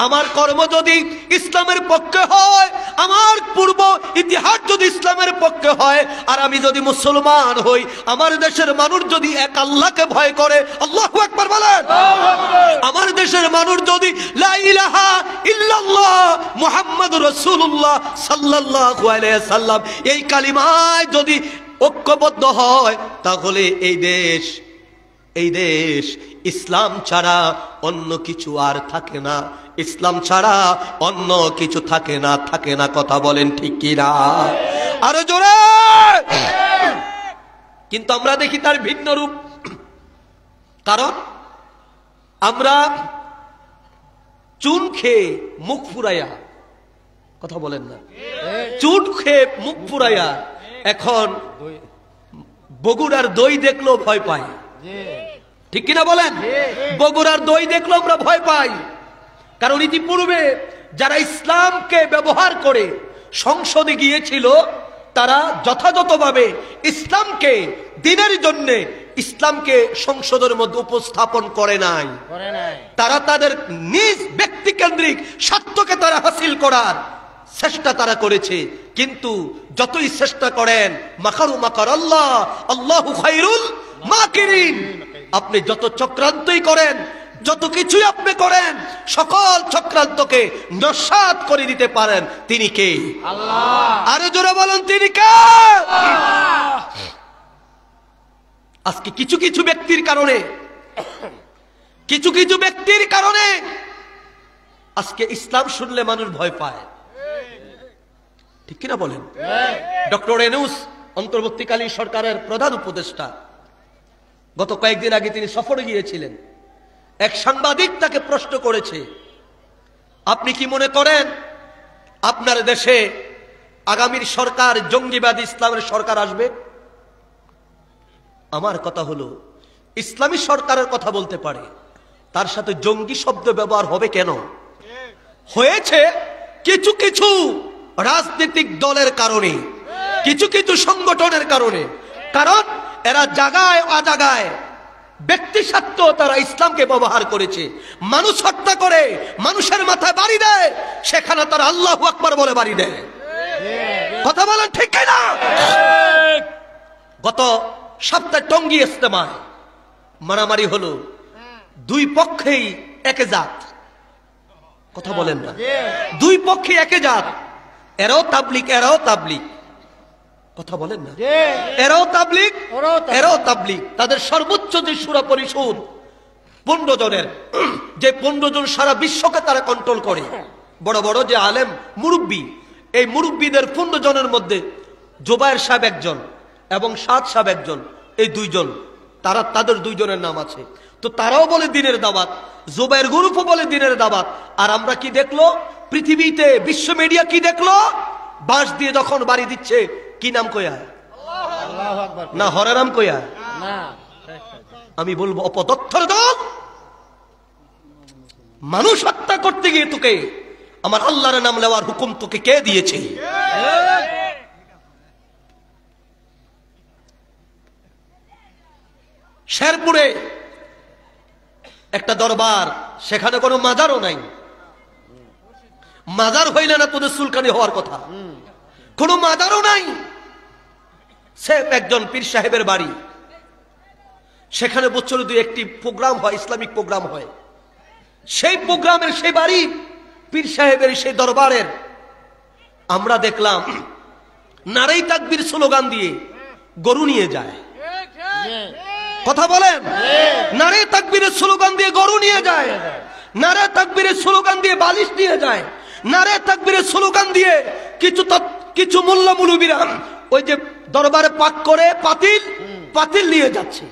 আমার কর্ম যদি ইসলামের পক্ষে হয়, আমার পূর্ব ইতিহাস যদি ইসলামের পক্ষে হয়, আর আমি যদি মুসলমান হই, আমার দেশের মানুষ যদি এক আল্লাহকে ভয় করে, আল্লাহু আকবার বলেন, আমার দেশের মানুষ যদি লা ইলাহা ইল্লাল্লাহ মুহাম্মাদুর রাসূলুল্লাহ সাল্লাল্লাহু আলাইহি সাল্লাম এই কালিমায় যদি ঐক্যবদ্ধ হয়, তাহলে এই দেশ ইসলাম ছাড়া অন্য কিছু আর থাকে না, ইসলাম ছাড়া অন্য কিছু থাকে না, থাকে না। কথা বলেন ঠিক কিনা? আরো জোরে। কিন্তু আমরা দেখি তার ভিন্ন রূপ। কারণ আমরা চুন খেয়ে মুখ ফুরাইয়া, কথা বলেন না, চুন খেয়ে মুখ ফুরাইয়া এখন বগুড়ার দই দেখলো ভয় পাই। ঠিক কিনা বলেন? বগুড়ার দই দেখলো আমরা ভয় পাই। কারণ ইতিপূর্বে যারা ইসলামকে ব্যবহার করে সংসদে গিয়েছিল, তারা যথাযথভাবে ইসলামকে দিনের জন্য, ইসলামকে সংসদের মধ্যে উপস্থাপন করে নাই। তারা তাদের নিজ ব্যক্তিকেন্দ্রিক স্বার্থকে তারা হাসিল করার চেষ্টা তারা করেছে। কিন্তু যতই চেষ্টা করেন, মাকারু মাকার আল্লাহ, আল্লাহু খায়রুল মাকিরিন, আপনি যত চক্রান্তই করেন, যত কিছুই আপনি করেন, সকল চক্রান্তকে নস্যাৎ করে দিতে পারেন তিনি কে? আল্লাহ। আরো জোরে বলেন, তিনি কে? আল্লাহ। আজকে কিছু কিছু ব্যক্তির কারণে আজকে ইসলাম শুনলে মানুষ ভয় পায়। ঠিক কিনা বলেন? ডক্টর ইউনূস অন্তর্বর্তীকালীন সরকারের প্রধান উপদেষ্টা, গত কয়েকদিন আগে তিনি সফরে গিয়েছিলেন। এক সাংবাদিক তাকে প্রশ্ন করেছে, আপনি কি মনে করেন আপনার দেশে আগামীর সরকার জঙ্গিবাদী ইসলামের সরকার আসবে? আমার কথা হলো, ইসলামী সরকারের কথা বলতে পারে, তার সাথে জঙ্গি শব্দ ব্যবহার হবে কেন? হয়েছে কিছু কিছু রাজনৈতিক দলের কারণে, কিছু কিছু সংগঠনের কারণে। কারণ এরা জায়গায় অজায়গায় ব্যক্তি স্বার্থ তারা ইসলামকে ব্যবহার করেছে, মানুষ হত্যা করে, মানুষের মাথায় বাড়ি দেয়, সেখানে তারা আল্লাহু আকবার বলে বাড়ি দেয়। কথা বলেন ঠিক কিনা? গত সপ্তাহে টঙ্গী ইজতেমায় মারামারি হলো, দুই পক্ষেই একে জাত। কথা বলেন না, দুই পক্ষে একে জাত, এরাও তাবলিগ, এরাও তাবলিগ। কথা বলেন না, এরাও তাবলিগ, এরাও তাবলিগ। তাদের সর্বোচ্চ যে সূরা পরিষদ 15 জনের, যে 15 জন সারা বিশ্বকে তারা কন্ট্রোল করে, বড় বড় যে আলেম মুরব্বী, এই মুরব্বীদের 15 জনের মধ্যে জুবায়ের সাহেব একজন এবং সাদ সাহেব একজন, এই দুইজন, তাদের দুইজনের নাম আছে। তো তারাও বলে দিনের দাওয়াত, জুবায়ের গ্রুপও বলে দিনের দাওয়াত। আর আমরা কি দেখলো পৃথিবীতে, বিশ্ব মিডিয়া কি দেখলো? বাঁশ দিয়ে যখন বাড়ি দিচ্ছে, কি নাম কয়া? না হরে নাম কয়া? আমি বলবো অপতথ্যের দল। মানুষ হত্যা করতে গিয়ে তোকে আমার আল্লাহর নাম নেওয়ার হুকুম তোকে কে দিয়েছে? শেরপুরে একটা দরবার, সেখানে কোনো মাজারও নাই। মাজার হইলে না তোদের সুলকানি হওয়ার কথা, কোনো মাজারও নাই। সে একজন পীর সাহেবের বাড়ি, সেখানে বছরে দুই একটি প্রোগ্রাম হয়, ইসলামিক প্রোগ্রাম হয়। সেই প্রোগ্রামের সেই বাড়ি, পীর সাহেবের সেই দরবারের আমরা দেখলাম নারাই তাকবীর স্লোগান দিয়ে গরু নিয়ে যায়। কথা বলেন, নারাই তাকবীরের স্লোগান দিয়ে গরু নিয়ে যায়, নারাই তাকবীরের স্লোগান দিয়ে বালিশ নিয়ে যায়, নারাই তাকবীরের স্লোগান দিয়ে কিছু মোল্লা মুলুবিরা ওই যে দরবারে পাক করে পাতিল নিয়ে যাচ্ছে।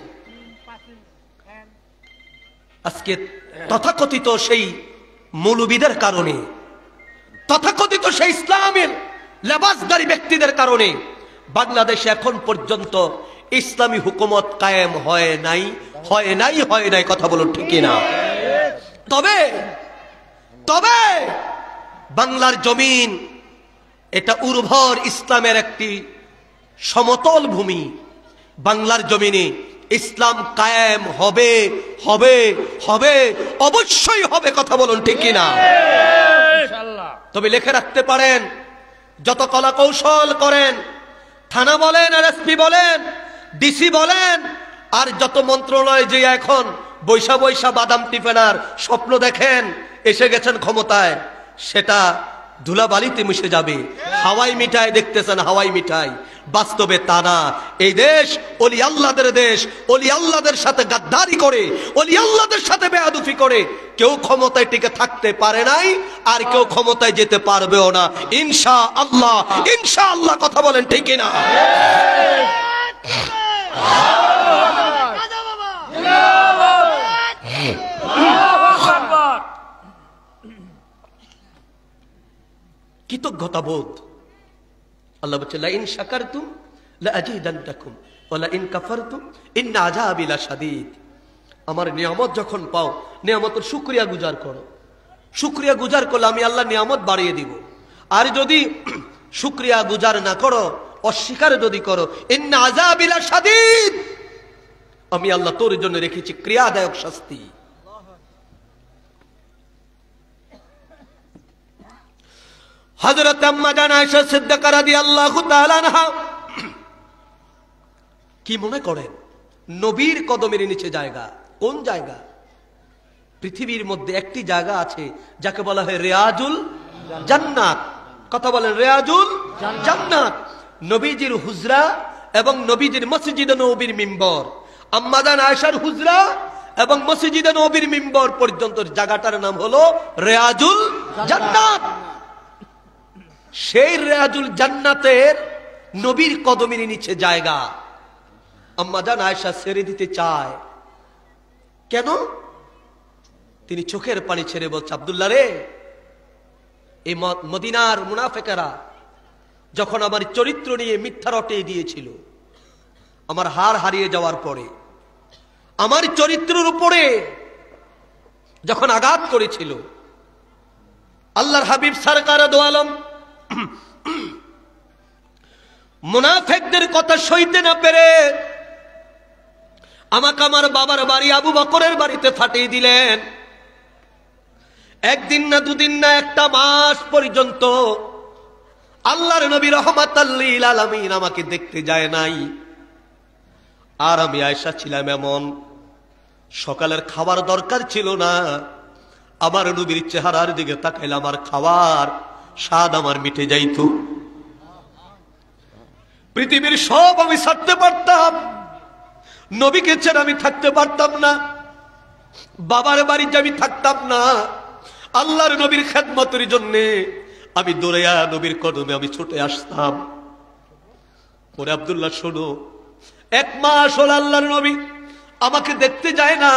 আজকে তথাকথিত সেই মৌলবীদের কারণে, তথাকথিত সেই ইসলামের লেবাসদারী ব্যক্তিদের কারণে বাংলাদেশে এখন পর্যন্ত ইসলামী হুকুমত কায়েম হয় নাই। কথা বলুন ঠিক না? তবে বাংলার জমিন এটা উর্বর ইসলামের একটি সমতল ভূমি। বাংলার জমিনে ইসলাম কায়েম হবে, অবশ্যই হবে। কথা বলুন ঠিক না? তবে লিখে রাখতে পারেন, যত কলা কৌশল করেন, থানা বলেন, এসপি বলেন, ডিসি বলেন, আর যত মন্ত্রণালয় যে এখন বৈশা বাদাম টিফেনার স্বপ্ন দেখেন, এসে গেছেন ক্ষমতায়, সেটা ধুলাবালিতে মিশে যাবে। হাওয়াই মিঠাই দেখতেছেন, হাওয়াই মিঠাই। বাস্তবে তা না। এই দেশ ওলি আল্লাহদের দেশ। ওলি আল্লাহদের সাথে গাদ্দারি করে, ওলি আল্লাহদের সাথে বেয়াদুফি করে কেউ ক্ষমতায় টিকে থাকতে পারে নাই, আর কেউ ক্ষমতায় যেতে পারবেও না ইনশাআল্লাহ। ইনশাআল্লাহ। কথা বলেন ঠিক না? কৃতজ্ঞতা বোধ। আল্লাহ বলছে, লা ইন শাকারতুম লা আযীদান্নাকুম ওয়া লা ইন কাফারতুম ইন্না আযাবি লাশাদীদ। আমার নিয়ামত যখন পাও, নিয়ামতের শুকরিয়া গুজার করো। শুকরিয়া গুজার করলে আমি আল্লাহ নিয়ামত বাড়িয়ে দিব। আর যদি শুকরিয়া গুজার না করো, অস্বীকার যদি করো, ইন্না আযাবি লাশাদীদ, আমি আল্লাহ তোর জন্য রেখেছি ক্রিয়াদায়ক শাস্তি। হযরত আম্মা জান আয়েশা সিদ্দিকা রাদিয়াল্লাহু তাআলা আনহা কি মনে করেন নবীর কদমের নিচে জায়গা? কোন জায়গা? পৃথিবীর মধ্যে একটি জায়গা আছে যাকে বলা হয় রিয়াজুল জান্নাত। কথা বলেন, রিয়াজুল জান্নাত। নবীজির হুজরা এবং নবীজির মসজিদে নববীর মিম্বর, আম্মা জান আয়েশার হুজরা এবং মসজিদে নববীর মিম্বর পর্যন্ত জায়গাটার নাম হলো রিয়াজুল জান্নাত। সেই রিয়াজুল জান্নাতের নবীর কদমের নিচে জায়গা আম্মা জান আয়েশা ছেড়ে দিতে চায়। কেন? তিনি চোখের পানি ছেড়ে বলছে, আব্দুল্লাহ রে, এই মদিনার মুনাফিকরা যখন আমার চরিত্র নিয়ে মিথ্যা রটে দিয়েছিল, আমার হার হারিয়ে যাওয়ার পরে আমার চরিত্রের উপরে যখন আঘাত করেছিল, আল্লাহর হাবিব সরকার দো আলম মুনাফিকদের কথা সইতে না পেরে আমাকে আমার বাবার বাড়ি আবু বকরের বাড়িতে পাঠিয়ে দিলেন। একদিন না দুদিন না, একটা মাস পর্যন্ত আল্লাহর নবী রাহমাতাল লিল আলামিন আমাকে দেখতে যায় নাই। আর আমি আয়েশা ছিলাম এমন, সকালের খাবার দরকার ছিল না, আমার নবীর চেহারার দিকে তাকাইলে আমার খাবার স্বাদ আমার মিটে যাইত। পৃথিবীর সব আমি ছাড়তে পারতাম, নবীকে ছেড়ে আমি থাকতে পারতাম না, বাবার বাড়িতে আমি থাকতাম না। আল্লাহর নবীর খেদমতের জন্য আমি দৌড়াইয়া নবীর কদমে আমি ছুটে আসতাম। ওরে আব্দুল্লাহ শোনো, এক মাস হল আল্লাহর নবী আমাকে দেখতে যায় না।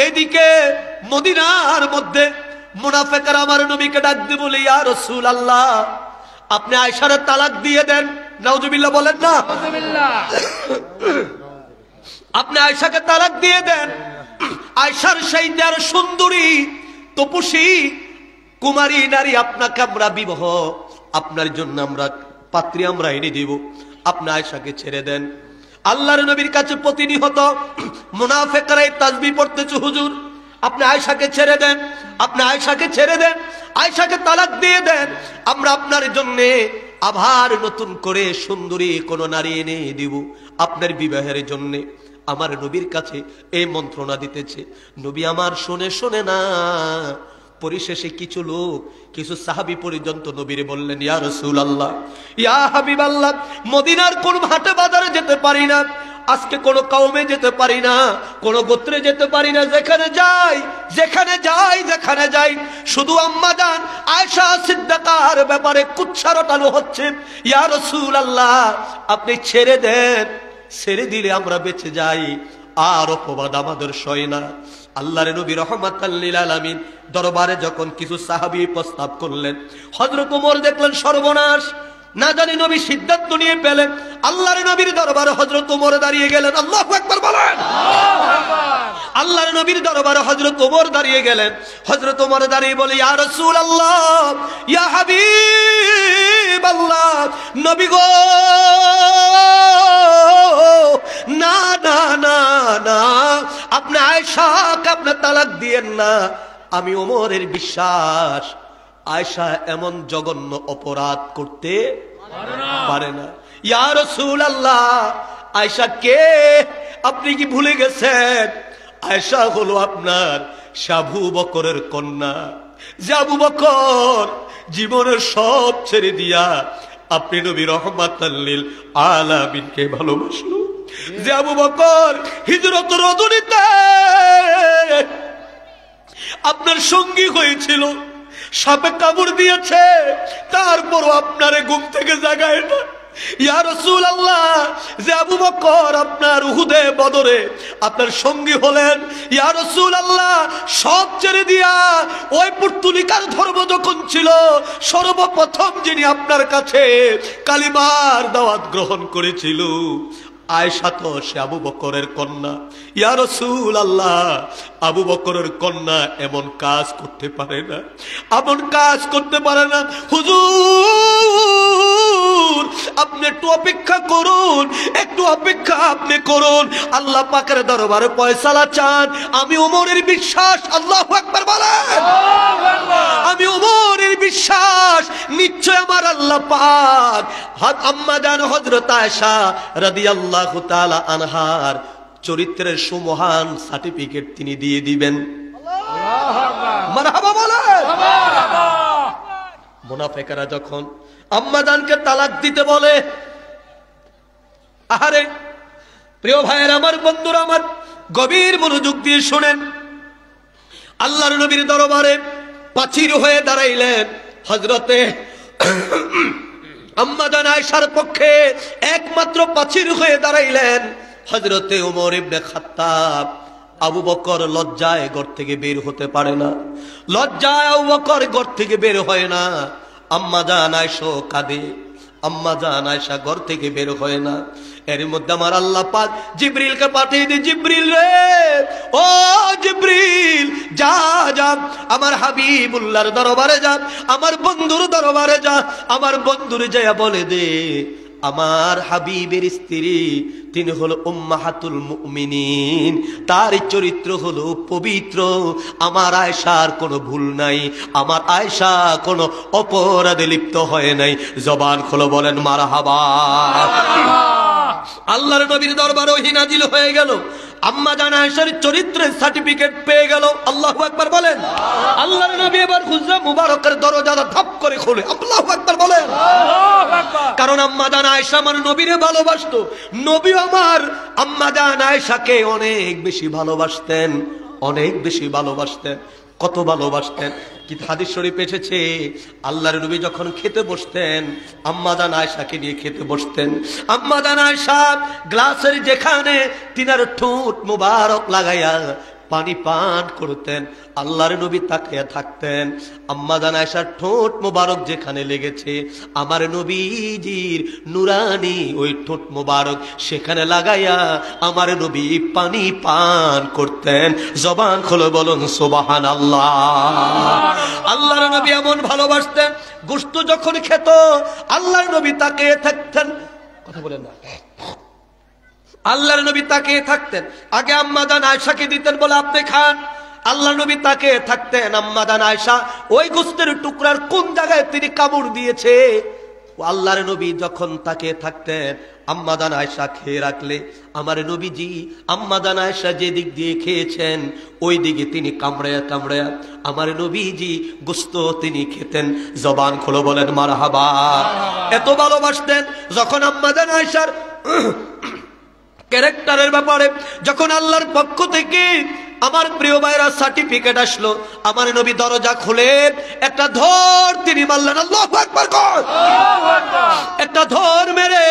এদিকে মদিনার মধ্যে মুনাফিকরা আমার নবীকে ডাক দিয়ে বলে, ইয়া রাসূলুল্লাহ, আপনি আয়েশার তালাক দিয়ে দেন। নাউজুবিল্লাহ বলেন না? আপনি আয়েশাকে তালাক দিয়ে দেন। আয়েশার সেই দেড় সুন্দরী তপস্বী কুমারী নারী আপনাকে আমরা বিবাহ, আপনার জন্য আমরা পাত্রী আমরা এনে দিব, আপনি আয়েশাকে ছেড়ে দেন। আল্লাহর নবীর কাছে প্রতিনিয়ত মুনাফিকরা তাসবিহ পড়তেছে, হুজুর আপনি আয়েশাকে ছেড়ে দেন, আপনি আয়েশাকে ছেড়ে দেন, আয়েশাকে তালাক দিয়ে দেন, আমরা আপনার জন্য আবার নতুন করে সুন্দরী কোন নারী এনে দিব আপনার বিবাহের জন্য। আমার নবীর কাছে এই মন্ত্রণা দিতেছে। নবী আমার শুনে শুনে না, পরিশেষে কিছু লোক, কিছু সাহাবী পর্যন্ত নবীরে বললেন, ইয়া রাসূলুল্লাহ, ইয়া হাবিবাল্লাহ, মদিনার কোন হাটে বাজারে যেতে পারি না, আজকে কোন কওমে যেতে পারি না, কোন গোত্রে যেতে পারি না, যেখানে যাই শুধু আম্মা জান আয়েশা সিদ্দিকার ব্যাপারে কুৎসা রটানো হচ্ছে। ইয়া রাসূলুল্লাহ, আপনি ছেড়ে দেন, ছেড়ে দিলে আমরা বেঁচে যাই, আর অপবাদ আমাদের সয় না। আল্লাহর নবী রাহমাতাল লিল আলামিন দরবারে যখন কিছু সাহাবী প্রস্তাব করলেন, হযরত ওমর দেখলেন সর্বনাশ, না জানি নবী সিদ্ধান্ত নিয়ে পেলেন। আল্লাহর নবীর দরবারে হযরত ওমর দাঁড়িয়ে গেলেন। আল্লাহু আকবার বলেন। আল্লাহর নবীর দরবারে হযরত ওমর দাঁড়িয়ে গেলেন। হযরত ওমর দাঁড়িয়ে বলে, ইয়া রাসূলুল্লাহ, ইয়া হাবিবাল্লাহ, নবী গো, না না না না, আপনি আয়েশাকে আপনি তালাক দিয়েন না। আমি ওমরের বিশ্বাস, আয়েশা এমন জঘন্য অপরাধ করতে পারে না। ইয়া রাসূলুল্লাহ, আয়েশা কে? আপনি কি ভুলে গেছেন? আয়েশা হলো আপনার আবু বকরের কন্যা। যে আবু বকর জীবনের সব ছেড়ে দিয়া আপনি নবী রাহমাতাল লিল আলামিনকে ভালোবাসলো। যে আবু বকর হিজরতের রজনীতে আপনার সঙ্গী হয়েছিল, সাপে কামড় দিয়েছে, তারপরও আপনারে ঘুম থেকে জাগায় না। ইয়া রাসূলুল্লাহ, যে আবু বকর আপনার উহুদে বদরে আপনার সঙ্গী হলেন, ইয়া রাসূলুল্লাহ, সব ছেড়ে দিয়া ওই পুর্তুলিকার ধর্ম যখন ছিল, সর্বপ্রথম যিনি আপনার কাছে কালিমার দাওয়াত গ্রহণ করেছিল, আয়েশা তো সে আবু বকরের কন্যা। ইয়া রাসূলুল্লাহ, আবু বকরের কন্যা এমন কাজ করতে পারে না, এমন কাজ করতে পারে না। হুজুর, আপনি একটু অপেক্ষা করুন, একটু অপেক্ষা আপনি করুন, আল্লাহ পাকের দরবারে ফয়সালা চান। আমি ওমরের বিশ্বাস, আল্লাহু আকবার বলেন, আমি ওমরের বিশ্বাস, নিশ্চয় আমার আল্লাহ পাক আম্মা জান হযরত আয়েশা রাদিয়াল্লাহু তাআলা আনহার চরিত্রের সুমহান সার্টিফিকেট তিনি দিয়ে দিবেন। মারহাবা বলেন। মুনাফিকরা যখন আম্মা জানকে তালাক দিতে বলে, আহারে প্রিয় ভাইয়ের আমার, বন্ধুরা আমার, গভীর মনোযোগ দিয়ে শুনেন। আল্লাহর নবীর দরবারে প্রাচীর হয়ে দাঁড়াইলেন হযরতে আম্মা জান আয়েশার পক্ষে একমাত্র প্রাচীর হয়ে দাঁড়াইলেন হযরতে ওমর ইবনে খাত্তাব। আবু বকর লজ্জায় ঘর থেকে বের হতে পারে না, লজ্জায় আবু বকর ঘর থেকে বের হয় না। আম্মা জান আয়েশা কাঁদে, আম্মা জান আয়েশা ঘর থেকে বের হয় না। এর মধ্যে আমার আল্লাহ পাক জিবরিলকে পাঠিয়ে দিয়ে, জিবরিল রে, ও জিবরিল, যা যা আমার হাবিবুল্লাহর দরবারে যা, আমার বন্ধুর দরবারে যা, আমার বন্ধুর যায়া বলে দে আমার হাবিবের স্ত্রী তিনি হলো উম্মাহাতুল মুমিনিন, তার চরিত্র হলো পবিত্র, আমার আয়েশার কোনো ভুল নাই, আমার আয়েশা কোনো অপরাধে লিপ্ত হয় নাই। জবান খুলে বলেন মারহাবা। আল্লাহর নবীর দরবারে ওহী নাজিল হয়ে গেল, আম্মা জান আয়েশার চরিত্রের সার্টিফিকেট পেয়ে গেল। আল্লাহু আকবার বলেন। আল্লাহর নবী এবার হুজরা মুবারকের দরজাটা ধাপ করে খোলে। আল্লাহু আকবার বলেন। কারণ আম্মা জান আয়েশা আমার নবীরে ভালোবাসতো, নবী আমার আম্মা জান আয়েশাকে অনেক বেশি ভালোবাসতেন, অনেক বেশি ভালোবাসতেন। কত ভালোবাসতেন, কি হাদিস শরীফ এসেছে, আল্লাহর নবী যখন খেতে বসতেন আম্মা জান আয়েশাকে নিয়ে খেতে বসতেন। আম্মা জান আয়েশা গ্লাসের যেখানে তিনার ঠোঁট মুবারক লাগাইয়া পানি পান করতেন, আল্লাহর নবী তাকিয়ে থাকতেন। আম্মা জান আয়েশার ঠোঁট মুবারক যেখানে লেগেছে, আমার নবীজির নুরানি ওই ঠোঁট মুবারক সেখানে লাগাইয়া আমার নবী পানি পান করতেন। জবান খুলে বলুন সুবহানাল্লাহ। আল্লাহর নবী এমন ভালোবাসতেন, গোশত যখন খেত আল্লাহর নবী তাকিয়ে থাকতেন। কথা বলেন না। আল্লাহর নবী তাকিয়ে থাকতেন, আগে আম্মা জান আয়েশাকে দিতেন, বলে আপনি খান। আল্লাহ নবী তাকে থাকতেন, আম্মা জান আয়েশা ওই গোশতের টুকরার কোন জায়গায় তিনি কামড় দিয়েছে, আল্লাহর নবী যখন তাকে থাকতেন, আম্মা জান আয়েশা খেয়ে রাখলে আমার নবীজি আম্মা জান আয়েশা যে দিক দিয়ে খেয়েছেন ওই দিকে তিনি কামড়ায়া কামড়ায়া আমার নবীজি গোশত তিনি খেতেন। জবান খুলে বলেন মারহাবা। এত ভালোবাসতেন। যখন আম্মা জান আয়েশার ক্যারেক্টারের ব্যাপারে যখন আল্লাহর পক্ষ থেকে আমার প্রিয় ভাইরা সার্টিফিকেট আসলো, আমার নবী দরজা খুলে একটা ধর তিনি মারলেন। আল্লাহু আকবার কর। একটা ধর মেরে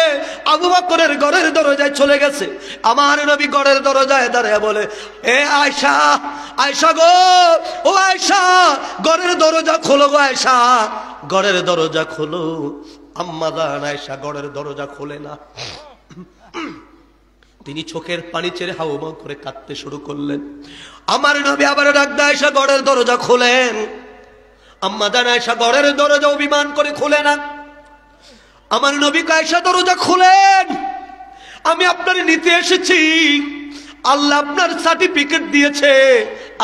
আবু বকরের ঘরের দরজায় চলে গেছে। আমার নবী ঘরের দরজায় দাঁড়িয়ে বলে, এ আয়েশা, আয়েশা গো, ও আয়েশা, ঘরের দরজা খোলো গো আয়েশা, ঘরের দরজা খোলো। আম্মা জান আয়েশা ঘরের দরজা খোলে না। তিনি চোখের পানি ছেড়ে হাউমাউ করে কাঁদতে শুরু করলেন। আমার নবী আবার ডাক দিয়ে আয়েশা ঘরের দরজা খোলেন। আম্মা জান আয়েশা ঘরের দরজা অভিমান করে খোলে না। আমার নবী আয়েশা দরজা খুলেন, আমি আপনার নিতে এসেছি, আল্লাহ আপনার সার্টিফিকেট দিয়েছে,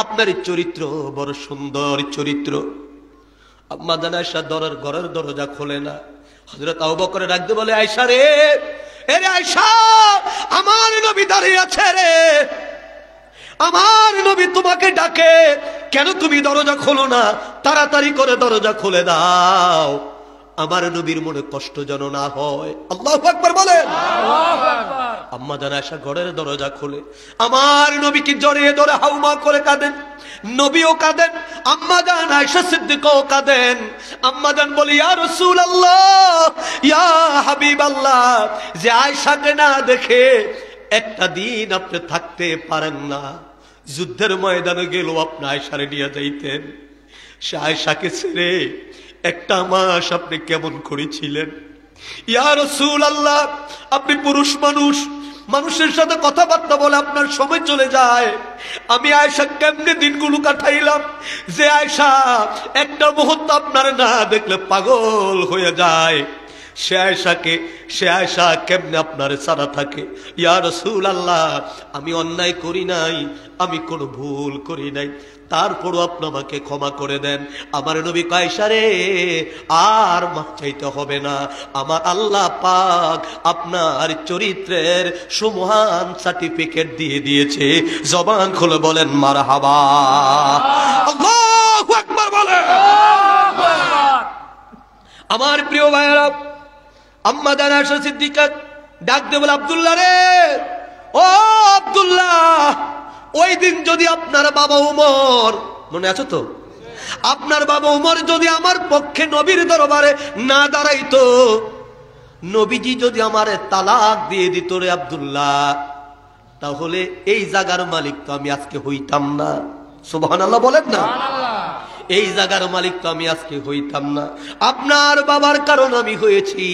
আপনার চরিত্র বড় সুন্দর চরিত্র। আম্মা জান আয়েশা ঘরের দরজা খোলে না। হযরত আবু বকর ডাক দিয়ে বলে, আয়েশা রে, এরে আয়েশা, আমার নবী দাঁড়িয়ে আছে রে, আমার নবী তোমাকে ডাকে, কেন তুমি দরজা খোলো না? তাড়াতাড়ি করে দরজা খুলে দাও, আমার নবীর মনে কষ্ট যেন না হয়। আল্লাহু আকবার বলেন। আম্মা জান আয়েশা ঘরের দরজা খুলে আমার নবীকে জড়িয়ে ধরে হাউমা করে কাঁদেন। নবীও কাঁদেন, আম্মা জান আয়েশা সিদ্দিকাও কাঁদেন। আম্মা জান বলে, ইয়া রাসূলুল্লাহ, ইয়া হাবিবাল্লাহ, যে আয়েশাকে না দেখে একটা দিন আপনি থাকতে পারেন না, যুদ্ধের ময়দানে গেলেও আপনি আয়েশারে নিয়ে যাইতেন, সে আয়েশাকে ছেড়ে একটা মাস আপনি কেমন করেছিলেন? ইয়া রাসূলুল্লাহ, আপনি পুরুষ মানুষ, মানুষের সাথে কথাবার্তা বলে আপনার সময় চলে যায়। আমি আয়েশা কেমনে দিনগুলো কাটাইলাম, যে আয়েশা একটা মুহূর্ত আপনার না দেখলে পাগল হয়ে যায়। সে আয়েশা কেমনে আপনার ছাড়া থাকে? ইয়া রাসূলুল্লাহ, আমি অন্যায় করি নাই, আমি কোনো ভুল করি নাই, তারপরও আপনি আমাকে ক্ষমা করে দেন। আমার নবী আয়েশা রে, আর মাফ চাইতে হবে না, আমার আল্লাহ পাক আপনার চরিত্রের সুমহান সার্টিফিকেট দিয়ে দিয়েছে। জবান খুলে বলেন মারহাবা। আল্লাহু আকবার বলেন। আমার প্রিয় ভাইরা, আম্মা জান আয়েশা সিদ্দিকা ডাক দিয়ে বলে, আব্দুল্লাহ রে, ও আব্দুল্লাহ, ওই দিন যদি আপনার বাবা উমর, মনে আছে তো, আপনার বাবা উমর যদি আমার পক্ষে নবীর দরবারে না দাঁড়াইতো, নবীজি যদি আমারে তালাক দিয়ে দিত রে আব্দুল্লাহ, তাহলে এই জায়গার মালিক তো আমি আজকে হইতাম না। সুবহানাল্লাহ বলেন না। এই জায়গার মালিক তো আমি আজকে হইতাম না। আপনার বাবার কারণ আমি হয়েছি।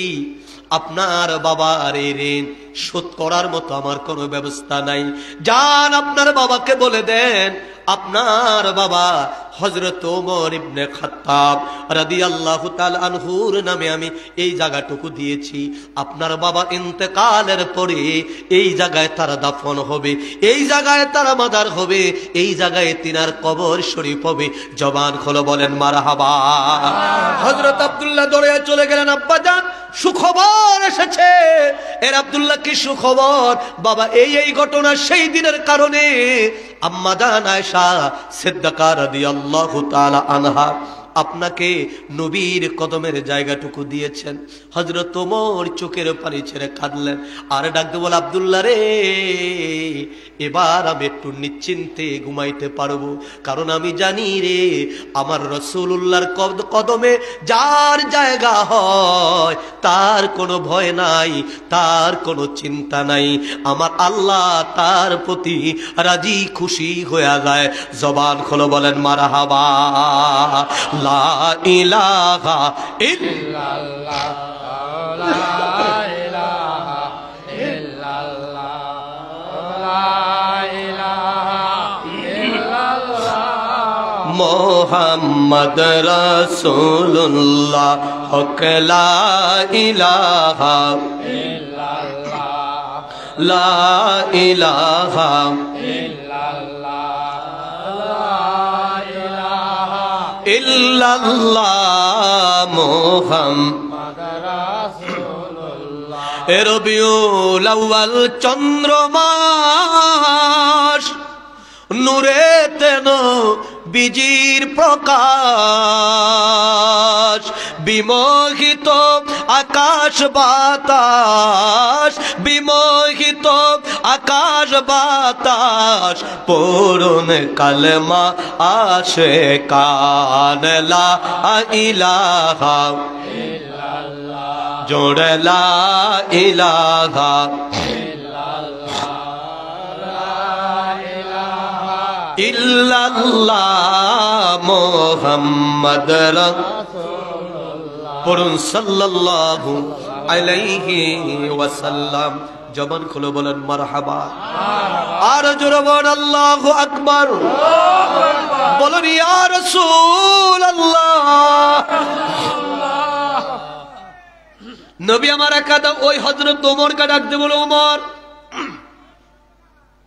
আপনার বাবার এই ঋণ শোধ করার মতো আমার কোনো ব্যবস্থা নাই। যান আপনার বাবাকে বলে দেন, আপনার বাবা হযরত ওমর ইবনে খাত্তাব রাদিয়াল্লাহু তাআলা আনহুর নামে আমি এই জায়গাটুকু দিয়েছি। আপনার বাবা ইন্তেকালের পরে এই জায়গায় তার দাফন হবে, এই জায়গায় তার মাজার হবে, এই জায়গায় তিনার কবর শরীফ হবে। জবান খুলে বলেন মারহাবা। হযরত আব্দুল্লাহ দৌড়ে চলে গেলেন, আব্বা জান সুখবর এসেছে। এর আব্দুল্লাহ কি সুখবর? বাবা এই ঘটনা সেই দিনের কারণে আম্মা জান আয়েশা সিদ্দিকা রাদিয়াল্লাহু তাআলা আনহা আপনাকে নবীর কদমের জায়গাটুকু দিয়েছেন। হযরত ওমর চোখের পানি ছেড়ে কাঁদলেন আর ডাকতে বলে, আব্দুল্লাহ রে, এবার আমি একটু নিশ্চিন্তে ঘুমাইতে পারবো, কারণ আমি জানি রে, আমার রাসূলুল্লাহর কদমে যার জায়গা হয় তার কোনো ভয় নাই, তার কোনো চিন্তা নাই। আমার আল্লাহ তার প্রতি রাজি খুশি হয়ে যায়। জবান খুলে বলেন মারহাবা। লা ইলাহা ইল্লাল্লাহ, লা ইলাহা ইল্লাল্লাহ, লা ইলাহা ইল্লাল্লাহ, মুহাম্মদ রাসূলুল্লাহ, হক লা ইলাহা ইল্লাল্লাহ, লা ইলাহা ইল্লাল্লাহ, ইল্লাল্লাহ মুহাম্মদ রবিউল আউয়াল চন্দ্র মাস নূরে তেন বিজির প্রকাশ বিমোহিত আকাশ বাতাস বিমোহিত আকাশ বাতাস পূরণ কালমা আসে কান লা ইলাহা জোড়ে লা ইলাহা ইল্লাল্লাহ মুহাম্মদ রাসূলুল্লাহ পড়ুন সাল্লাল্লাহু আলাইহি ওয়াসাল্লাম। জবান খুলে বলেন মারহাবা, আর জোরে বলেন আল্লাহু আকবার, বলেন ইয়া রাসূলুল্লাহ। নবী আমার একাদা ওই হযরত ওমরকে ডাক দিয়ে বলে, ওমর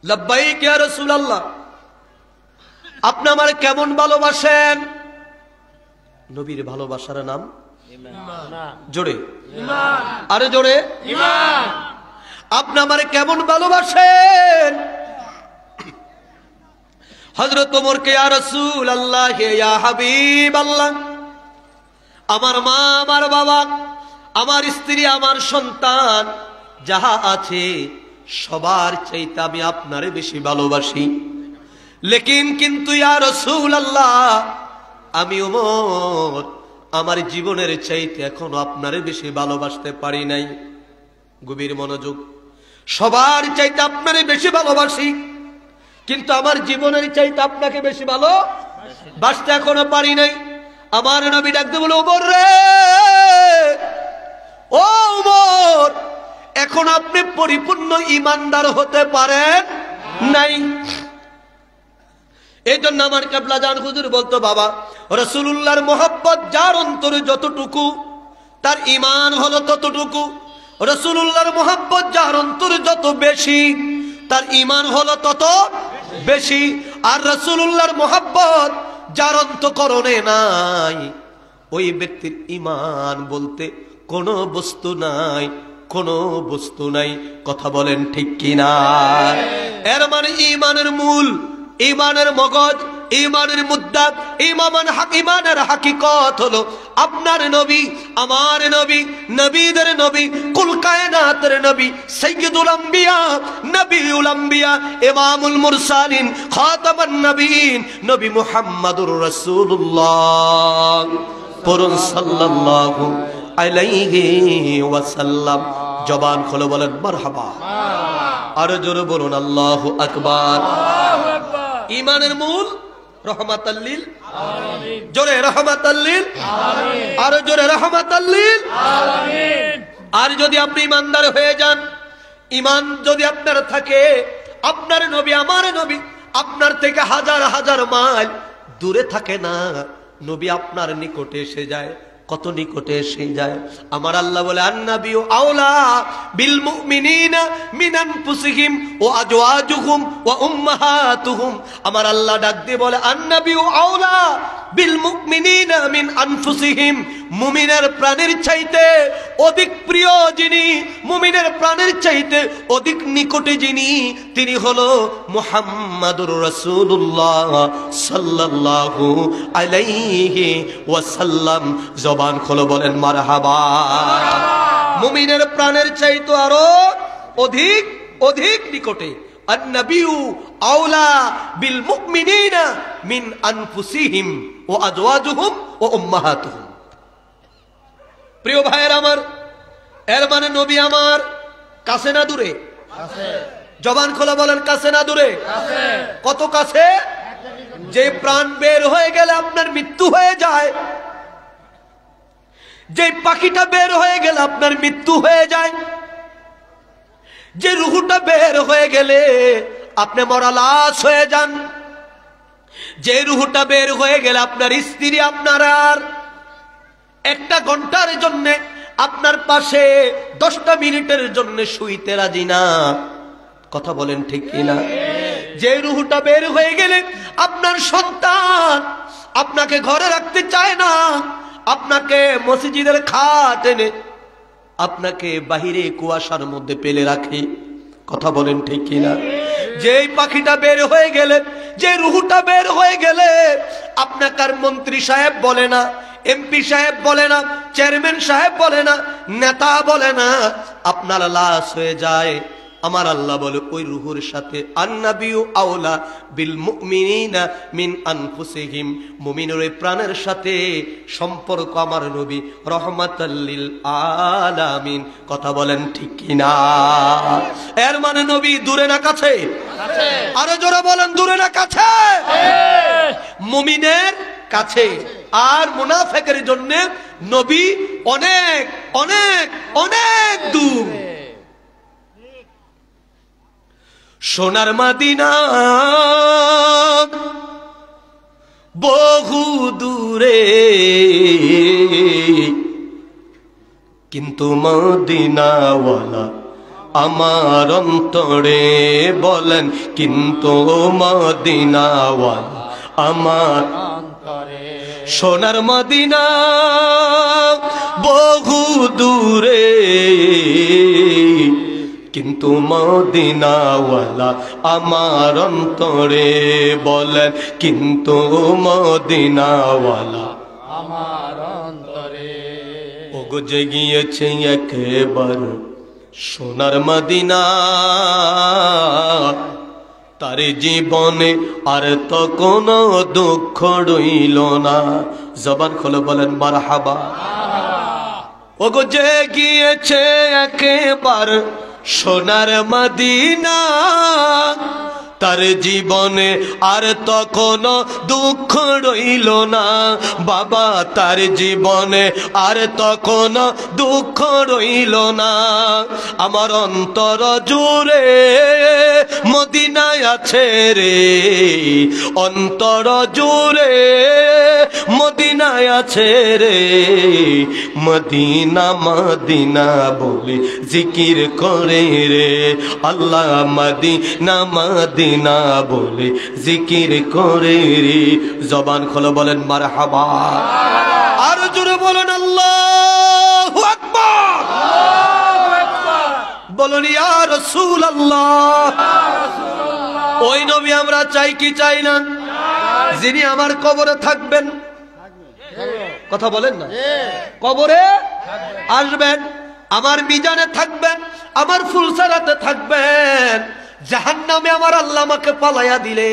লাব্বাইক ইয়া রাসূলুল্লাহ, আপনি আমার কেমন ভালোবাসেন? নবীর ভালোবাসার নাম জোরে আরে জোরে ঈমান। আপনি আমার কেমন ভালোবাসেন? হযরত ওমরকে ইয়া রাসূলুল্লাহ ইয়া হাবিবাল্লাহ, আমার মা আমার বাবা আমার স্ত্রী আমার সন্তান যাহা আছে সবার চাইতে আমি আপনারে বেশি ভালোবাসি। লেকিন কিন্তু ইয়া রাসূলুল্লাহ আমি ওমর আমার জীবনের চাইতে এখনো আপনারে বেশি ভালোবাসতে পারি নাই। গভীর মনোযোগ, সবার চাইতে আপনারে বেশি ভালোবাসি কিন্তু আমার জীবনের চাইতে আপনাকে বেশি ভালোবাসতে এখনো পারি নাই। আমার নবী ডাকতে বলে, ওমর রে, ও ওমর, এখন আপনি পরিপূর্ণ ঈমানদার হতে পারেন নাই। এই জন্য আমার কেবলা জান হুজুর বলতো, বাবা রাসূলুল্লাহর মোহাব্বত যার অন্তরে যতটুকু তার ঈমান হলো ততটুকু। রাসূলুল্লাহর মোহাব্বত যার অন্তরে যত বেশি তার ঈমান হলো তত বেশি। আর রাসূলুল্লাহর মোহাব্বত যার অন্তঃকরণে নাই ওই ব্যক্তির ঈমান বলতে কোনো বস্তু নাই, কোনো বস্তু নাই। কথা বলেন ঠিক কিনা? এর মানে ঈমানের মূল, ঈমানের মগজ, ঈমানের মুদ্দা, ঈমানের হাকিকত হলো আপনার নবী, আমার নবী, নবীদের নবী, কুল কায়নাতের নবী, সাইয়্যিদুল আম্বিয়া, নবিউল আম্বিয়া, ইমামুল মুরসালিন, খাতামান নবীন, নবী মুহাম্মদুর রাসূলুল্লাহ। পড়ুন সাল্লাল্লাহু আলাইহি ওয়াসাল্লাম। জবান খুলে বলেন মারহাবা, আর জোরে বলুন আল্লাহু আকবার। ঈমানের মূল রহমাতাল লিল আলামিন, জোরে রহমাতাল লিল আলামিন, আর জোরে রহমাতাল লিল আলামিন। আর যদি আপনি ঈমানদার হয়ে যান, ঈমান যদি আপনার থাকে, আপনার নবী আমার নবী আপনার থেকে হাজার হাজার মাইল দূরে থাকে না, নবী আপনার নিকটে এসে যায়। কত নিকটে এসে যায়। আমার আল্লাহ বলে, আন্নাবিয়্যু আওলা বিল মুমিনিনা মিন আনফুসিহিম ওয়া আজওয়াজুহুম ওয়া উম্মাহাতুহুম। আমার আল্লাহ ডাক দিয়ে বলে, আন্নাবিয়্যু আওলা বিল মুমিনিনা মিন আনফুসিহিম, মুমিনের প্রাণের চাইতে অধিক প্রিয় যিনি, মুমিনের প্রাণের চাইতে অধিক নিকটে যিনি, তিনি হলো মুহাম্মাদুর রাসূলুল্লাহ সাল্লাল্লাহু আলাইহি ওয়াসাল্লাম। জবান খুলে বলেন মারহাবা। মুমিনের প্রাণের চাইতে আরো অধিক অধিক নিকটে। আন-নাবিয়্যু আওলা বিল মুমিনিনা মিন আনফুসিহিম ওয়া আজওয়াজুহুম ওয়া উম্মাহাতুহুম। প্রিয় ভাইয়ের আমার, এর মানে নবী আমার কাছে না দূরে? জবান খোলা বলেন, কাছে না দূরে? কত কাছে? যে প্রাণ বের হয়ে গেলে আপনার মৃত্যু হয়ে যায়, যে পাখিটা বের হয়ে গেলে আপনার মৃত্যু হয়ে যায়, যে রুহুটা বের হয়ে গেলে আপনি মরা লাশ হয়ে যান, যে রুহুটা বের হয়ে গেলে আপনার স্ত্রী আপনার আর একটা ঘন্টার জন্য আপনার পাশে 10টা মিনিটের জন্য শুইতে রাজি না। কথা বলেন ঠিক কিনা? যে রুহুটা বের হয়ে গেলে আপনার সন্তান আপনাকে ঘরে রাখতে চায় না, আপনাকে মসজিদের খাট এনে আপনাকে বাহিরে কুয়াশার মধ্যে পেলে রাখে। কথা বলেন ঠিক কিনা? যেই পাখিটা বের হয়ে গেলে, যে রুহুটা বের হয়ে গেলে, আপনার মন্ত্রী সাহেব বলে না, এমপি সাহেব বলে না, চেয়ারম্যান সাহেব বলে না, নেতা বলে না, আপনার লাশ হয়ে যায়। আমার আল্লাহ বলে ওই রুহুর সাথে আন্নাবিউ আওলা বিল মুমিনিনা মিন আনফুসিহিম, মুমিনের প্রাণের সাথে সম্পর্ক আমার নবী রহমাতাল লিল আলামিন। কথা বলেন ঠিক কিনা? এর মানে নবী দূরে না কাছে? আরো জোরে বলেন, দূরে না কাছে? মুমিনের কাছে। আর মুনাফিকের জন্য নবী অনেক অনেক অনেক দূর। সোনার মদিনা বহু দূরে, কিন্তু মদিনাওয়ালা আমার অন্তরে। বলেন, কিন্তু মদিনাওয়ালা আমার অন্তরে। সোনার মদিনা বহু দূরে, কিন্তু মদিনাওয়ালা আমার অন্তরে। বলেন, কিন্তু মদিনাওয়ালা আমার অন্তরে। ওগো জেগিয়েছে একেবার সোনার মদিনা, তার জীবনে আর তো কোনো দুঃখ রইল না। জবান খুলে বলেন মারহাবা। ওগো জেগিয়েছে একেবার সোনার মদিনা, তার জীবনে আর তো কোনো দুঃখ রইল না। বাবা, তার জীবনে আর তো কোনো দুঃখ রইল না। আমার অন্তর জুড়ে মদিনায় আছে রে, অন্তর জুড়ে মদিনায় আছে রে। মদিনা মদিনা বলে জিকির করে রে, আল্লাহ মদিনা মদিনা বলে জিকির করে রে। জবান খোলো, বলেন মারহাবা। আর জোরে বলেন আল্লাহু আকবার। বলুন ইয়া রাসূলুল্লাহ। ওই নবী আমরা চাই কি চাই না? যিনি আমার কবরে থাকবেন। কথা বলেন না? কবরে আসবেন, আমার মিজানে থাকবেন, আমার ফুলসারাতে থাকবেন। জাহান্নামে আমার আল্লাহ আমাকে পালাইয়া দিলে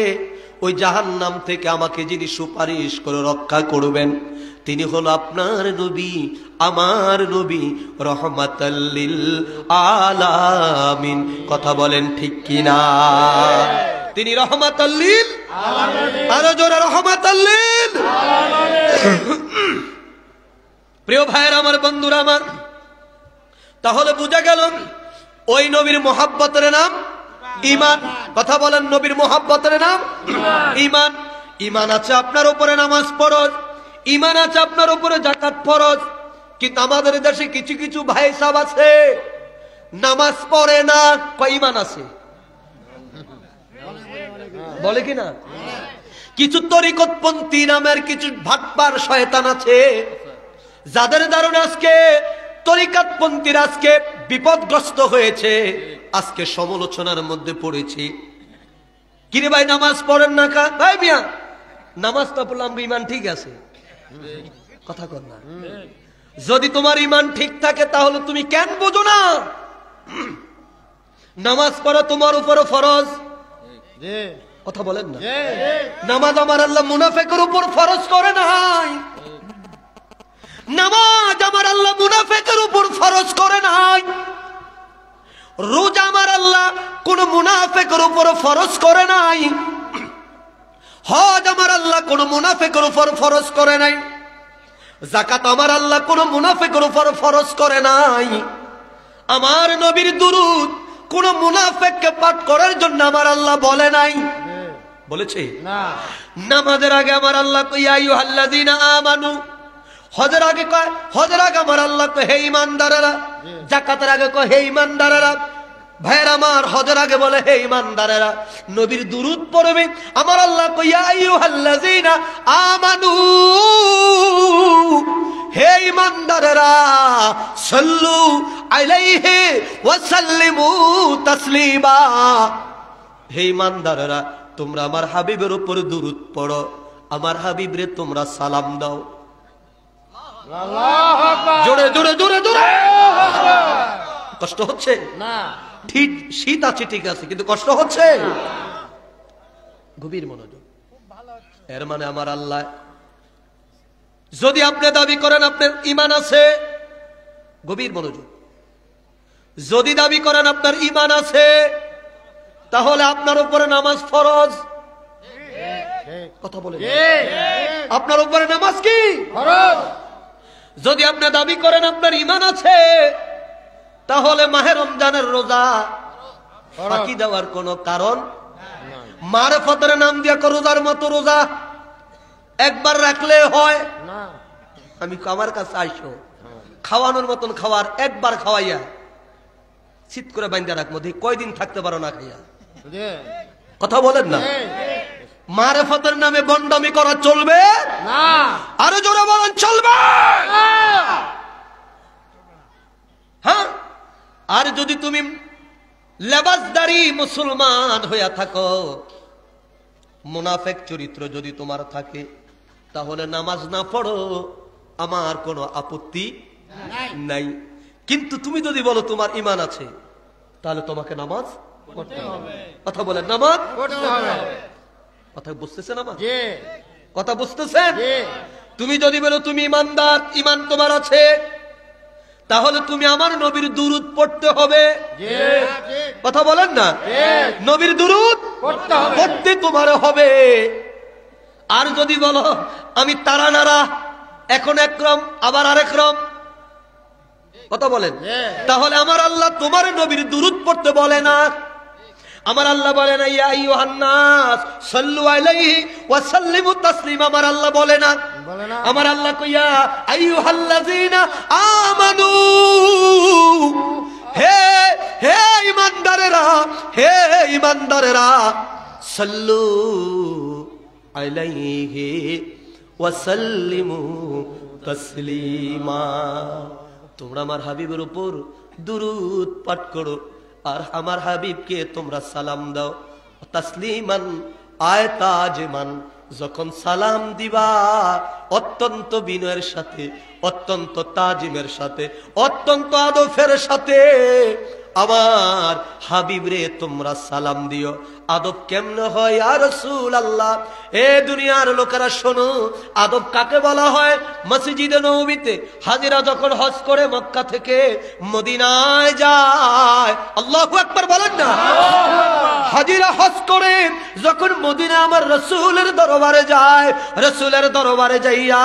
ওই জাহান্নাম থেকে আমাকে যিনি সুপারিশ করে রক্ষা করবেন, তিনি হলো আপনার নবী, আমার নবী রহমাতাল লিল আলামিন। কথা বলেন ঠিক কিনা? তিনি রহমাতাল লিল আলামিন। আরো জোরে রহমাতাল লিল আলামিন। প্রিয় ভাইয়েরা আমার, বন্ধুরা আমার, তাহলে বুঝা গেল ওই নবীর মোহাব্বতের নাম ঈমান। কথা বলেন, নবীর মোহাব্বতের নাম ঈমান। ঈমান আছে আপনার উপরে নামাজ ফরজ, ঈমান আছে আপনার উপরে যাকাত ফরজ। কিন্তু আমাদের দেশে কিছু কিছু ভাই সাহেব আছে নামাজ পড়ে না, কয় ঈমান আছে, বলে কি না? কিছু তরিকতপন্থী নামের কিছু ভাটপার শয়তান আছে, যাদের দ্বারা আজকে তরিকতপন্থীরা আজকে বিপদগ্রস্ত হয়েছে, আজকে সমালোচনার মধ্যে পড়েছি। কিরে ভাই নামাজ পড়েন না কা? ভাই মিয়া, নামাজ তো পড়লাম, ঈমান ঠিক আছে। কথা কর না। যদি তোমার ঈমান ঠিক থাকে তাহলে তুমি কেন বোঝো না নামাজ পড়া তোমার উপরে ফরজ? কথা বলেন না? নামাজ আমার আল্লাহ মুনাফিকের উপর ফরজ করে নাই। নামাজ আমার আল্লাহ মুনাফিকের উপর ফরজ করে নাই। রোজা আমার আল্লাহ কোন মুনাফিকের উপর ফরজ করে নাই। হজ আমার আল্লাহ কোন মুনাফিকের উপর ফরজ করে নাই। যাকাত আমার আল্লাহ কোন মুনাফিকের উপর ফরজ করে নাই। আমার নবীর দুরূদ কোন মুনাফিককে পাঠ করার জন্য আমার আল্লাহ বলে নাই, বলেছে না। নামাজের আগে আমার আল্লাহ কয় ইয়া আইয়ুহাল্লাযীনা আমানু, হজের আগে কয়, হজের আগে আমার আল্লাহ কয় হে ঈমানদারেরা, যাকাতের আগে কয় হে ঈমানদারেরা, ভাইয়ের আমার, হজের আগে বলে হে ইমানদারেরা নবীর দুরূদ পড়বে। আমার আল্লাহ কইয়া আইয়ুহাল্লাযীনা আমানু, হে ইমানদারেরা সাল্লু আলাইহি ওয়া সাল্লিমু তাসলিমা, হে ইমানদারেরা তোমরা আমার হাবিবের উপর দুরূদ পড়ো, আমার হাবিবরে তোমরা সালাম দাও। আল্লাহু আকবার। জোরে জোরে জোরে জোরে। কষ্ট হচ্ছে না, ঠিক, শীত আছে ঠিক আছে, কিন্তু কষ্ট হচ্ছে। গভীর মনোযোগ। এর মানে আমার আল্লাহ, যদি আপনি দাবি করেন আপনার ঈমান আছে, গভীর মনোযোগ, যদি দাবি করেন আপনার ঈমান আছে, তাহলে আপনার উপরে নামাজ ফরজ। কথা বলে, আপনার উপরে নামাজ কি ফরজ? যদি আপনি দাবি করেন আপনার ঈমান আছে, তাহলে মাহে রমজানের রোজা ফাঁকি দেওয়ার কোনো কারণ, মারফতের নাম দিয়া রোজার মতো রোজা একবার রাখলে হয় না। আমি আমার কাছে আইসো, খাওয়ানোর মতন খাওয়ার একবার খাওয়াইয়া শীত করে বাইন্দা রাখবো, দেখি কয়দিন থাকতে পারো না খাইয়া। কথা বলেন না, মারফতের নামে বন্ডামি করা চলবে না। আরো জোরে বলেন চলবে। হ্যাঁ, আর যদি তুমি লেবাসদারি মুসলমান হইয়া থাকো, মুনাফেক চরিত্র যদি তোমার থাকে, তাহলে নামাজ না পড়ো, আমার কোনো আপত্তি নাই। কিন্তু তুমি যদি বলো তোমার ঈমান আছে, তাহলে তোমাকে নামাজ পড়তে হবে। কথা বলেন, নামাজ পড়তে হবে। কথা বুঝতেছেন আমার জি কথা বুঝতেছেন? জি। তুমি যদি বলো তুমি ঈমানদার, ঈমান তোমার আছে, তাহলে তুমি আমার নবীর দুরূদ পড়তে হবে। জি কথা বলেন না, নবীর দুরূদ পড়তে হবে। পড়তে তোমার হবে। আর যদি বলো আমি তারা নারা, এখন একরম আবার আরেক রকম, কথা বলেন, তাহলে আমার আল্লাহ তোমার নবীর দুরূদ পড়তে বলে না। আমার আল্লাহ বলে না ইয়া আইয়ুহান নাস সাল্লু আলাইহি ওয়া সাল্লিমু তাসলিমা, আমার আল্লাহ বলে না। বলে না। আমার আল্লাহ কইয়া আইয়ুহাল্লাযীনা আমানু, হে হে ইমানদারেরা, হে ইমানদারেরা সাল্লু আলাইহি ওয়া সাল্লিমু তাসলিমা, তোমরা আমার হাবিবের উপর দুরূদ পাঠ করো আর আমার হাবিবকে তোমরা সালাম দাও। তাসলিমান আয় তাজমান, যখন সালাম দিবা অত্যন্ত বিনয়ের সাথে, অত্যন্ত তাজিমের সাথে, অত্যন্ত আদবের সাথে আমার হাবিবরে তোমরা সালাম দিও। আদব কেমনে হয় ইয়া রাসূলুল্লাহ? এ দুনিয়ার লোকেরা শোনো, আদব কাকে বলা হয়? মসজিদে নববীতে হাজিরা যখন হজ করে মক্কা থেকে মদিনায় যায়, আল্লাহু আকবার বলেন না, হাজিরা হজ করে যখন মদিনা আমার রাসূলের দরবারে যায়, রাসূলের দরবারে যাইয়া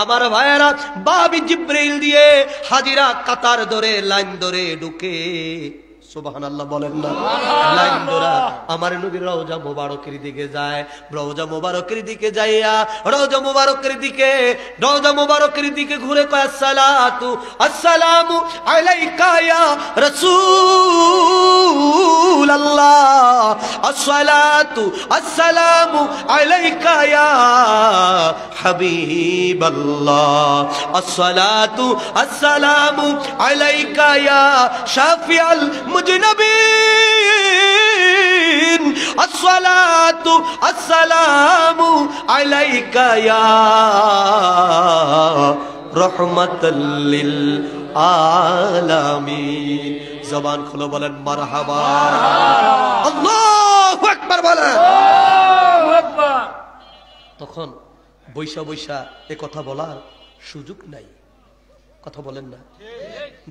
আমার ভাইয়েরা বাবি জিব্রাইল দিয়ে হাজিরা কাতার ধরে লাইন ধরে ঢুকে, সুবহানাল্লাহ বলেন না, লাইন ধরা আমার নবীর রওজা মুবারকের দিকে যায়। রওজা মুবারকের দিকে যাইয়া রওজা মুবারকের দিকে ঘুরে কয় আসসালাতু আসসালামু আলাইকা ইয়া রাসূলুল্লাহ, আসসালাতু আসসালামু আলাইকা ইয়া হাবিবাল্লাহ, আসসালাতু আসসালামু আলাইকা ইয়া শাফিআল মুজনবিন, আসসালাতু আসসালামু আলাইকা ইয়া রাহমাতাল লিল আলামিন। জবান খুলে বলেন মারহাবা, আল্লাহু আকবার বলেন। আল্লাহু আকবার। তখন বৈশা বৈশা এ কথা বলার সুযোগ নাই। কথা বলেন না,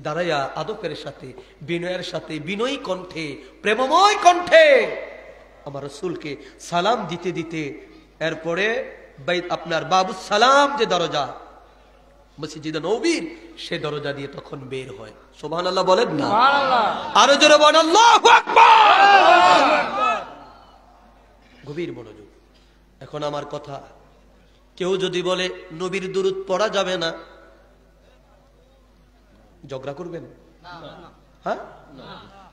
দাঁড়াইয়া আদবের সাথে, বিনয়ের সাথে, বিনয়ী কণ্ঠে, প্রেমময় কণ্ঠে আমার রাসূলকে সালাম দিতে দিতে এরপরে আপনার বাবু সালাম যে দরজা মসজিদে নববীর, সে দরজা দিয়ে তখন বের হয়। সুবহানাল্লাহ বলেন না, সুবহানাল্লাহ। আরো জোরে বলেন আল্লাহু আকবার। গভীর মনোযোগ। এখন আমার কথা, কেউ যদি বলে নবীর দুরূদ পড়া যাবে না, ঝগড়া করবেন? হ্যাঁ,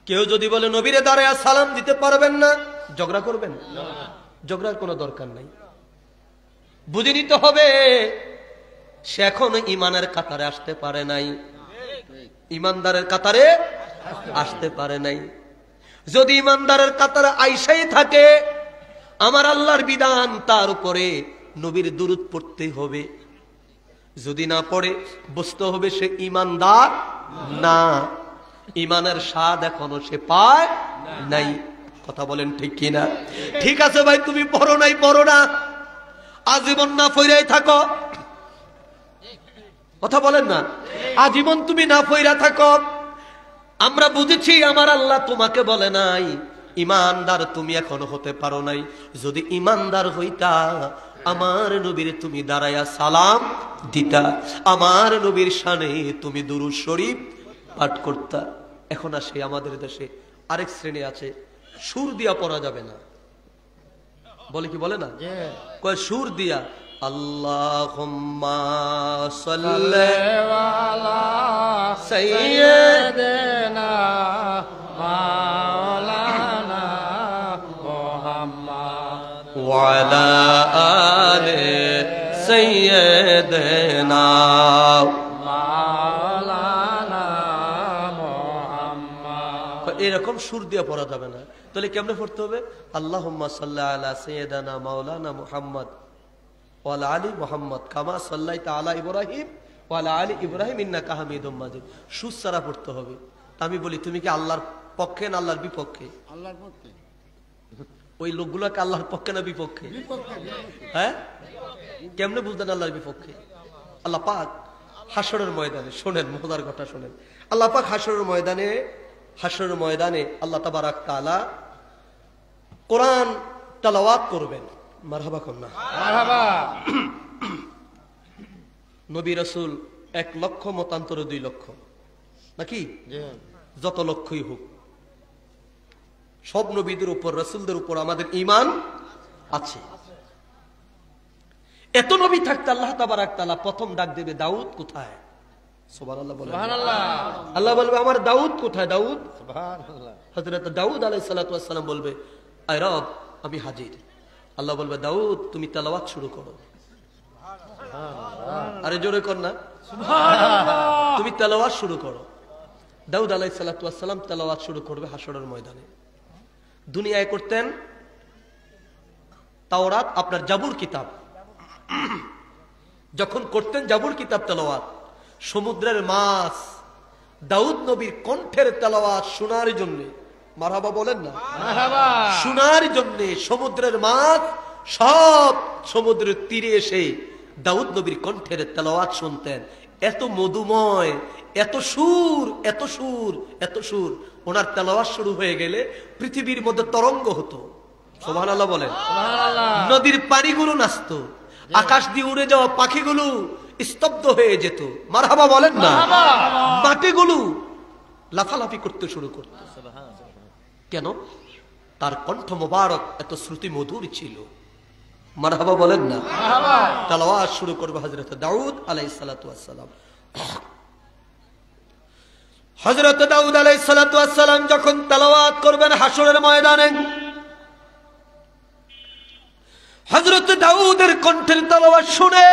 কেউ যদি বলে নবীরে দাঁড়ায়া সালাম দিতে পারবেন না, ঝগড়া করবেন? ঝগড়ার কোনো দরকার নাই। বুঝে নিতে হবে সে এখনো ইমানের কাতারে আসতে পারে নাই, ইমানদারের কাতারে আসতে পারে নাই। যদি ইমানদারের কাতারে আইসাই থাকে, আমার আল্লাহর বিধান তার উপরে নবীর দুরূদ পড়তে হবে। যদি না পড়ে বুঝতে হবে সে ইমানদার না, ইমানের স্বাদ এখনো সে পায় নাই। কথা বলেন ঠিক কিনা? ঠিক আছে ভাই, তুমি পড়ো নাই, পড়ো না, আজীবন না ফইরাই থাকো। কথা বলেন না, আজীবন তুমি না ফইরা থাকো। আমরা বুঝেছি আমার আল্লাহ তোমাকে বলে নাই ইমানদার তুমি এখনো হতে পারো নাই। যদি ইমানদার হইতা আমার নবীর তুমি দাঁড়ায়া সালাম দিতা, আমার নবীর শানে তুমি দুরূদ শরীফ পাঠ করতা। এখন আসে আমাদের দেশে আরেক শ্রেণী আছে, সুর দিয়া পড়া যাবে না, বলে কি বলে না, কয় সুর দিয়া আল্লাহুম্মা সাল্লি আলা সাইয়্যিদিনা মাওলানা মুহাম্মদ ওয়া আলা আলি সাইয়্যিদিনা মাওলানা মুহাম্মদ। এরকম সুর দিয়ে পড়া যাবে না। তাহলে কেমনে পড়তে হবে? আল্লাহুম্মা সাল্লি আলা সাইয়্যিদিনা মাওলানা মুহাম্মদ ওয়া আলা আলি মুহাম্মদ কামা সাল্লাইতা আলা ইব্রাহিম ওয়া আলা আলি ইব্রাহিম ইন্নাকা হামিদুম মাজিদ। সুর ছাড়া পড়তে হবে। আমি বলি তুমি কি আল্লাহর পক্ষে না আল্লাহর বিপক্ষে? আল্লাহর পক্ষে। ওই লোকগুলোকে আল্লাহর পক্ষে না বিপক্ষে? হ্যাঁ, কেমনে বুঝলেন আল্লাহর বিপক্ষে? আল্লাহ পাক হাশরের ময়দানে, শোনেন মজার কথা শোনেন, আল্লাহ পাক হাশরের ময়দানে আল্লাহ তাবারাক তাআলা কোরআন তেলাওয়াত করবেন। মারহাবা কন্যা, মারহাবা। নবী রাসূল 1 লক্ষ মতান্তরে 2 লক্ষ নাকি যত লক্ষই হোক, সব নবীদের উপর রাসূলদের উপর আমাদের ঈমান আছে। এত নবী থাকতে আল্লাহ তাবারাক তাআলা প্রথম ডাক দেবে দাউদ কোথায়? সুবহানাল্লাহ বলেন। সুবহানাল্লাহ। আল্লাহ বলবে আমার দাউদ কোথায়? দাউদ, সুবহানাল্লাহ। হযরত দাউদ আলাইহিস সালাতু ওয়াস সালাম বলবে আয় রব আমি হাজির। আল্লাহ বলবে দাউদ তুমি তেলাওয়াত শুরু করো। আরে জোরে কর না, সুবহানাল্লাহ। তুমি তেলাওয়াত শুরু করো। দাউদ আলাইহিস সালাতু ওয়াস সালাম তেলাওয়াত শুরু করবে হাশরের ময়দানে। দুনিয়ায় করতেন তাওরাত, আপনার জাবুর কিতাব, যখন করতেন জাবুর কিতাব তেলাওয়াত, সমুদ্রের মাছ দাউদ নবীর কণ্ঠের তেলাওয়াত শোনার জন্য, মারহাবা বলেন না, মারহাবা, শোনার জন্য সমুদ্রের মাছ সব সমুদ্রের তীরে এসে দাউদ নবীর কণ্ঠের তেলাওয়াত শুনতেন। এত মধুময়, এত সুর, এত সুর, এত সুর। ওনার তেলাওয়াত শুরু হয়ে গেলে পৃথিবীর মধ্যে তরঙ্গ হতো। সুবহানাল্লাহ বলেন। সুবহানাল্লাহ। নদীর পানিগুলো নাচতো, আকাশ দিয়ে উড়ে যাওয়া পাখিগুলো স্তব্ধ হয়ে যেত। মারহাবা বলেন না। মাটিগুলো লাফালাফি করতে শুরু করত। কেন? তার কণ্ঠ মোবারক এত শ্রুতি মধুর ছিল। মারহাবা বলেন না। তেলাওয়াত শুরু করবে হযরত দাউদ আলাইহিস সালাতু ওয়াস সালাম। হযরত দাউদ আলাইহিস সালাতু ওয়াস সালাম যখন তেলাওয়াত করবেন হাশরের ময়দানে, হযরত দাউদের কণ্ঠের তেলাওয়াত শুনে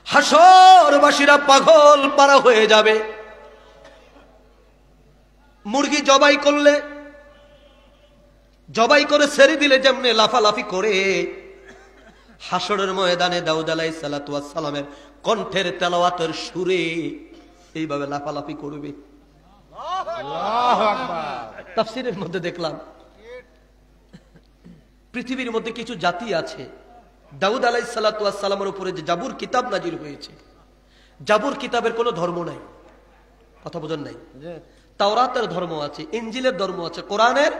হাশরবাসীরা পাগল পারা হয়ে যাবে। মুরগি জবাই করলে, জবাই করে ছেড়ে দিলে যেমনে লাফালাফি করে, হাশরের ময়দানে দাউদ আলাইহিস সালাতু ওয়াস সালামের কণ্ঠের তেলাওয়াতের সুরে এইভাবে লাফালাফি করবে। আল্লাহু আকবার। তাফসীরের মধ্যে দেখলাম পৃথিবীর মধ্যে কিছু জাতি আছে, দাউদ আলাইহিস সালাতু ওয়াস সালামের উপরে যে জাবুর কিতাব নাজিল হয়েছে, জাবুর কিতাবের কোনো ধর্ম নাই। কথা বোঝেন নাই? তাওরাতের ধর্ম আছে, ইনজিলের ধর্ম আছে, কোরআনের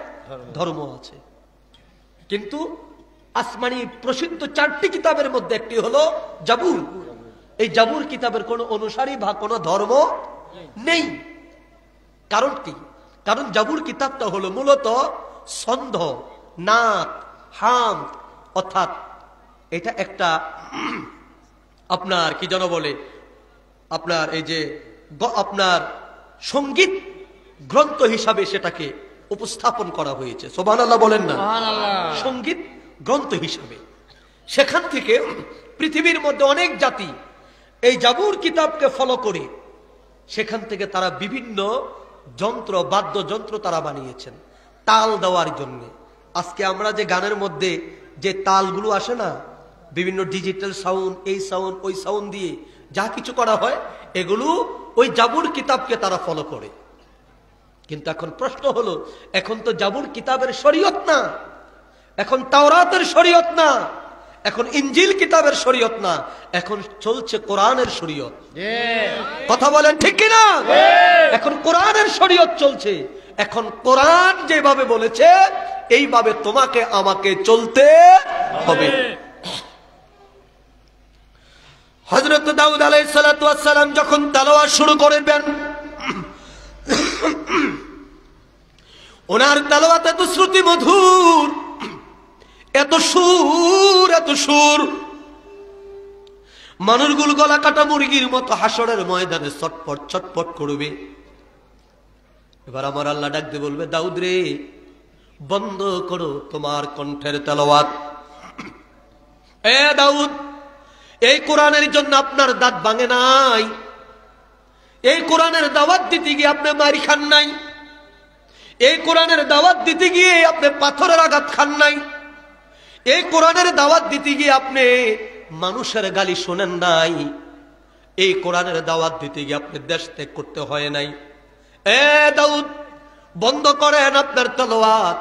ধর্ম আছে, কিন্তু আসমানি প্রসিদ্ধ 4টি কিতাবের মধ্যে একটি হলো জাবুর। এই জাবুর কিতাবের কোনো অনুসারী বা কোনো ধর্ম নেই। কারণ কি? কারণ জাবুর কিতাবটা হলো মূলত ছন্দ, নাত, হাম, অর্থাৎ এটা একটা আপনার কি যেন বলে, আপনার এই যে আপনার সঙ্গীত গ্রন্থ হিসাবে সেটাকে উপস্থাপন করা হয়েছে। সুবহানাল্লাহ বলেন না? সঙ্গীত গ্রন্থ হিসাবে। সেখান থেকে পৃথিবীর মধ্যে অনেক জাতি এই জাবুর কিতাবকে ফলো করে সেখান থেকে তারা বিভিন্ন যন্ত্র, বাদ্যযন্ত্র তারা বানিয়েছেন তাল দেওয়ার জন্য। আজকে আমরা যে গানের মধ্যে যে তালগুলো আসে না, বিভিন্ন ডিজিটাল সাউন্ড, এই সাউন্ড ওই সাউন্ড দিয়ে যা কিছু করা হয়, এগুলো ওই জাবুর কিতাবকে তারা ফলো করে। কিন্তু এখন প্রশ্ন হলো, এখন তো জাবুর কিতাবের শরীয়ত না, এখন তাওরাতের শরীয়ত না, এখন ইনজিল কিতাবের শরীয়ত না, এখন চলছে কোরআনের শরীয়ত। কথা বলেন ঠিক কিনা? এখন কোরআনের শরীয়ত চলছে। এখন কোরআন যেভাবে বলেছে এইভাবে তোমাকে আমাকে চলতে হবে। হযরত দাউদ আলাইহিস সালাতু ওয়াস সালাম যখন তেলাওয়াত শুরু করবেন, ওনার তেলাওয়াত এত শ্রুতি মধুর, এত সুর, এত সুর, মানুষগুলো গলা কাটা মুরগির মতো হাসরের ময়দানে ছটফট ছটফট করবে। এবার আমার আল্লাহ ডাক দিয়ে বলবে, দাউদ রে, বন্ধ করো তোমার কণ্ঠের তেলাওয়াত। এ দাউদ, এই কোরআনের জন্য আপনার দাঁত ভাঙে নাই, এই কোরআনের দাওয়াত দিতে গিয়ে আপনি মারি খান নাই, এই কোরআনের দাওয়াত দিতে গিয়ে আপনি পাথরের আঘাত খান নাই, এই কোরআনের দাওয়াত দিতে গিয়ে আপনি মানুষের গালি শোনেন নাই, এই কোরআনের দাওয়াত দিতে গিয়ে আপনি দেশ ত্যাগ করতে হয় নাই। এ দাউদ, বন্ধ করেন আপনার তেলাওয়াত।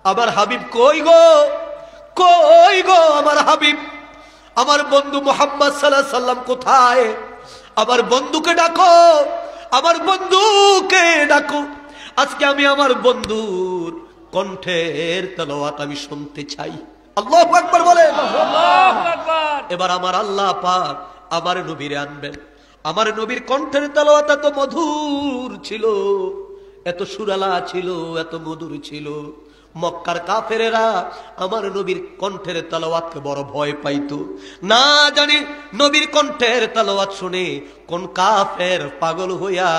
আমার হাবিব কই গো, কই গো আমার হাবিব, আমার বন্ধু মুহাম্মদ সাল্লাল্লাহু আলাইহি সাল্লাম কোথায়? আমার বন্ধুকে ডাকো, আমার বন্ধুকে ডাকো। আজকে আমি আমার বন্ধুর কণ্ঠের তেলাওয়াত আমি শুনতে চাই। আল্লাহু আকবার বলেন। আল্লাহু আকবার। এবার আমার আল্লাহ পাক আমার নবীরে আনবেন। আমার নবীর কণ্ঠের তেলাওয়াত এত মধুর ছিল, এত সুরালা ছিল, এত মধুর ছিল, মক্কার কাফেরেরা আমার নবীর কণ্ঠের তেলাওয়াতকে বড় ভয় পাইতো। না জানি নবীর কণ্ঠের তেলাওয়াত শুনে কোন কাফের পাগল হইয়া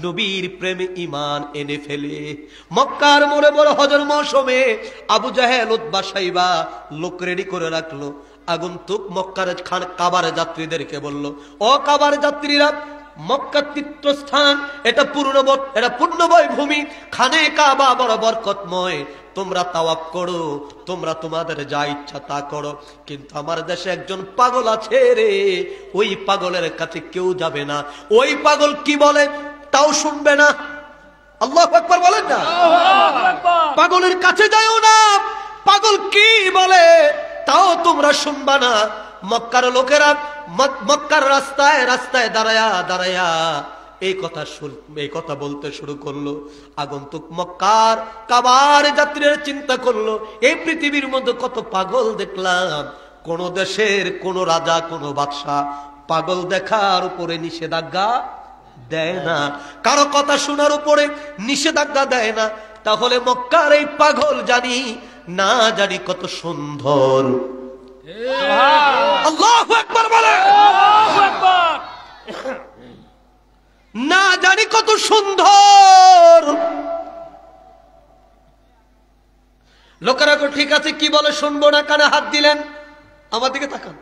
নবীর প্রেমে ঈমান এনে ফেলে। মক্কার মোড়ে বড় হজর মৌসুমে আবু জাহেল, উতবা, সাইবা লোক রেডি করে রাখলো। আগন্তুক মক্কার কাবার যাত্রীদেরকে বলল, ও কাবার যাত্রীরা, মক্কা তীর্থস্থান, এটা পূর্ণময় ভূমি, খানে কাবা বড় বরকতময়, তোমরা তাওয়াফ করো, তোমরা তোমাদের যা ইচ্ছা তা করো, কিন্তু আমার দেশে একজন পাগল আছে রে, ওই পাগলের কাছে কেউ যাবে না, ওই পাগল কি বলে তাও শুনবে না। আল্লাহু আকবার বলেন না? পাগলের কাছে যাও না, পাগল কি বলে তাও তোমরা শুনবা না। মক্কার লোকেরা মক্কার রাস্তায় রাস্তায় দাঁড়ায়া দাঁড়ায়া এই কথা বলতে শুরু করলো। আগন্তুক মক্কার কাবার যাত্রীরা চিন্তা করলো, এই পৃথিবীর মধ্যে কত পাগল দেখলাম, কোন দেশের কোন রাজা, কোন বাদশা পাগল দেখার উপরে নিষেধাজ্ঞা দেয় না, কারো কথা শোনার উপরে নিষেধাজ্ঞা দেয় না। তাহলে মক্কার এই পাগল জানি না জানি কত সুন্দর। আল্লাহু আকবার বলে। না জানি কত সুন্দর। লোকেরা ঠিক আছে কি বলে শুনবো না, কানে হাত দিলেন, আমার দিকে তাকান,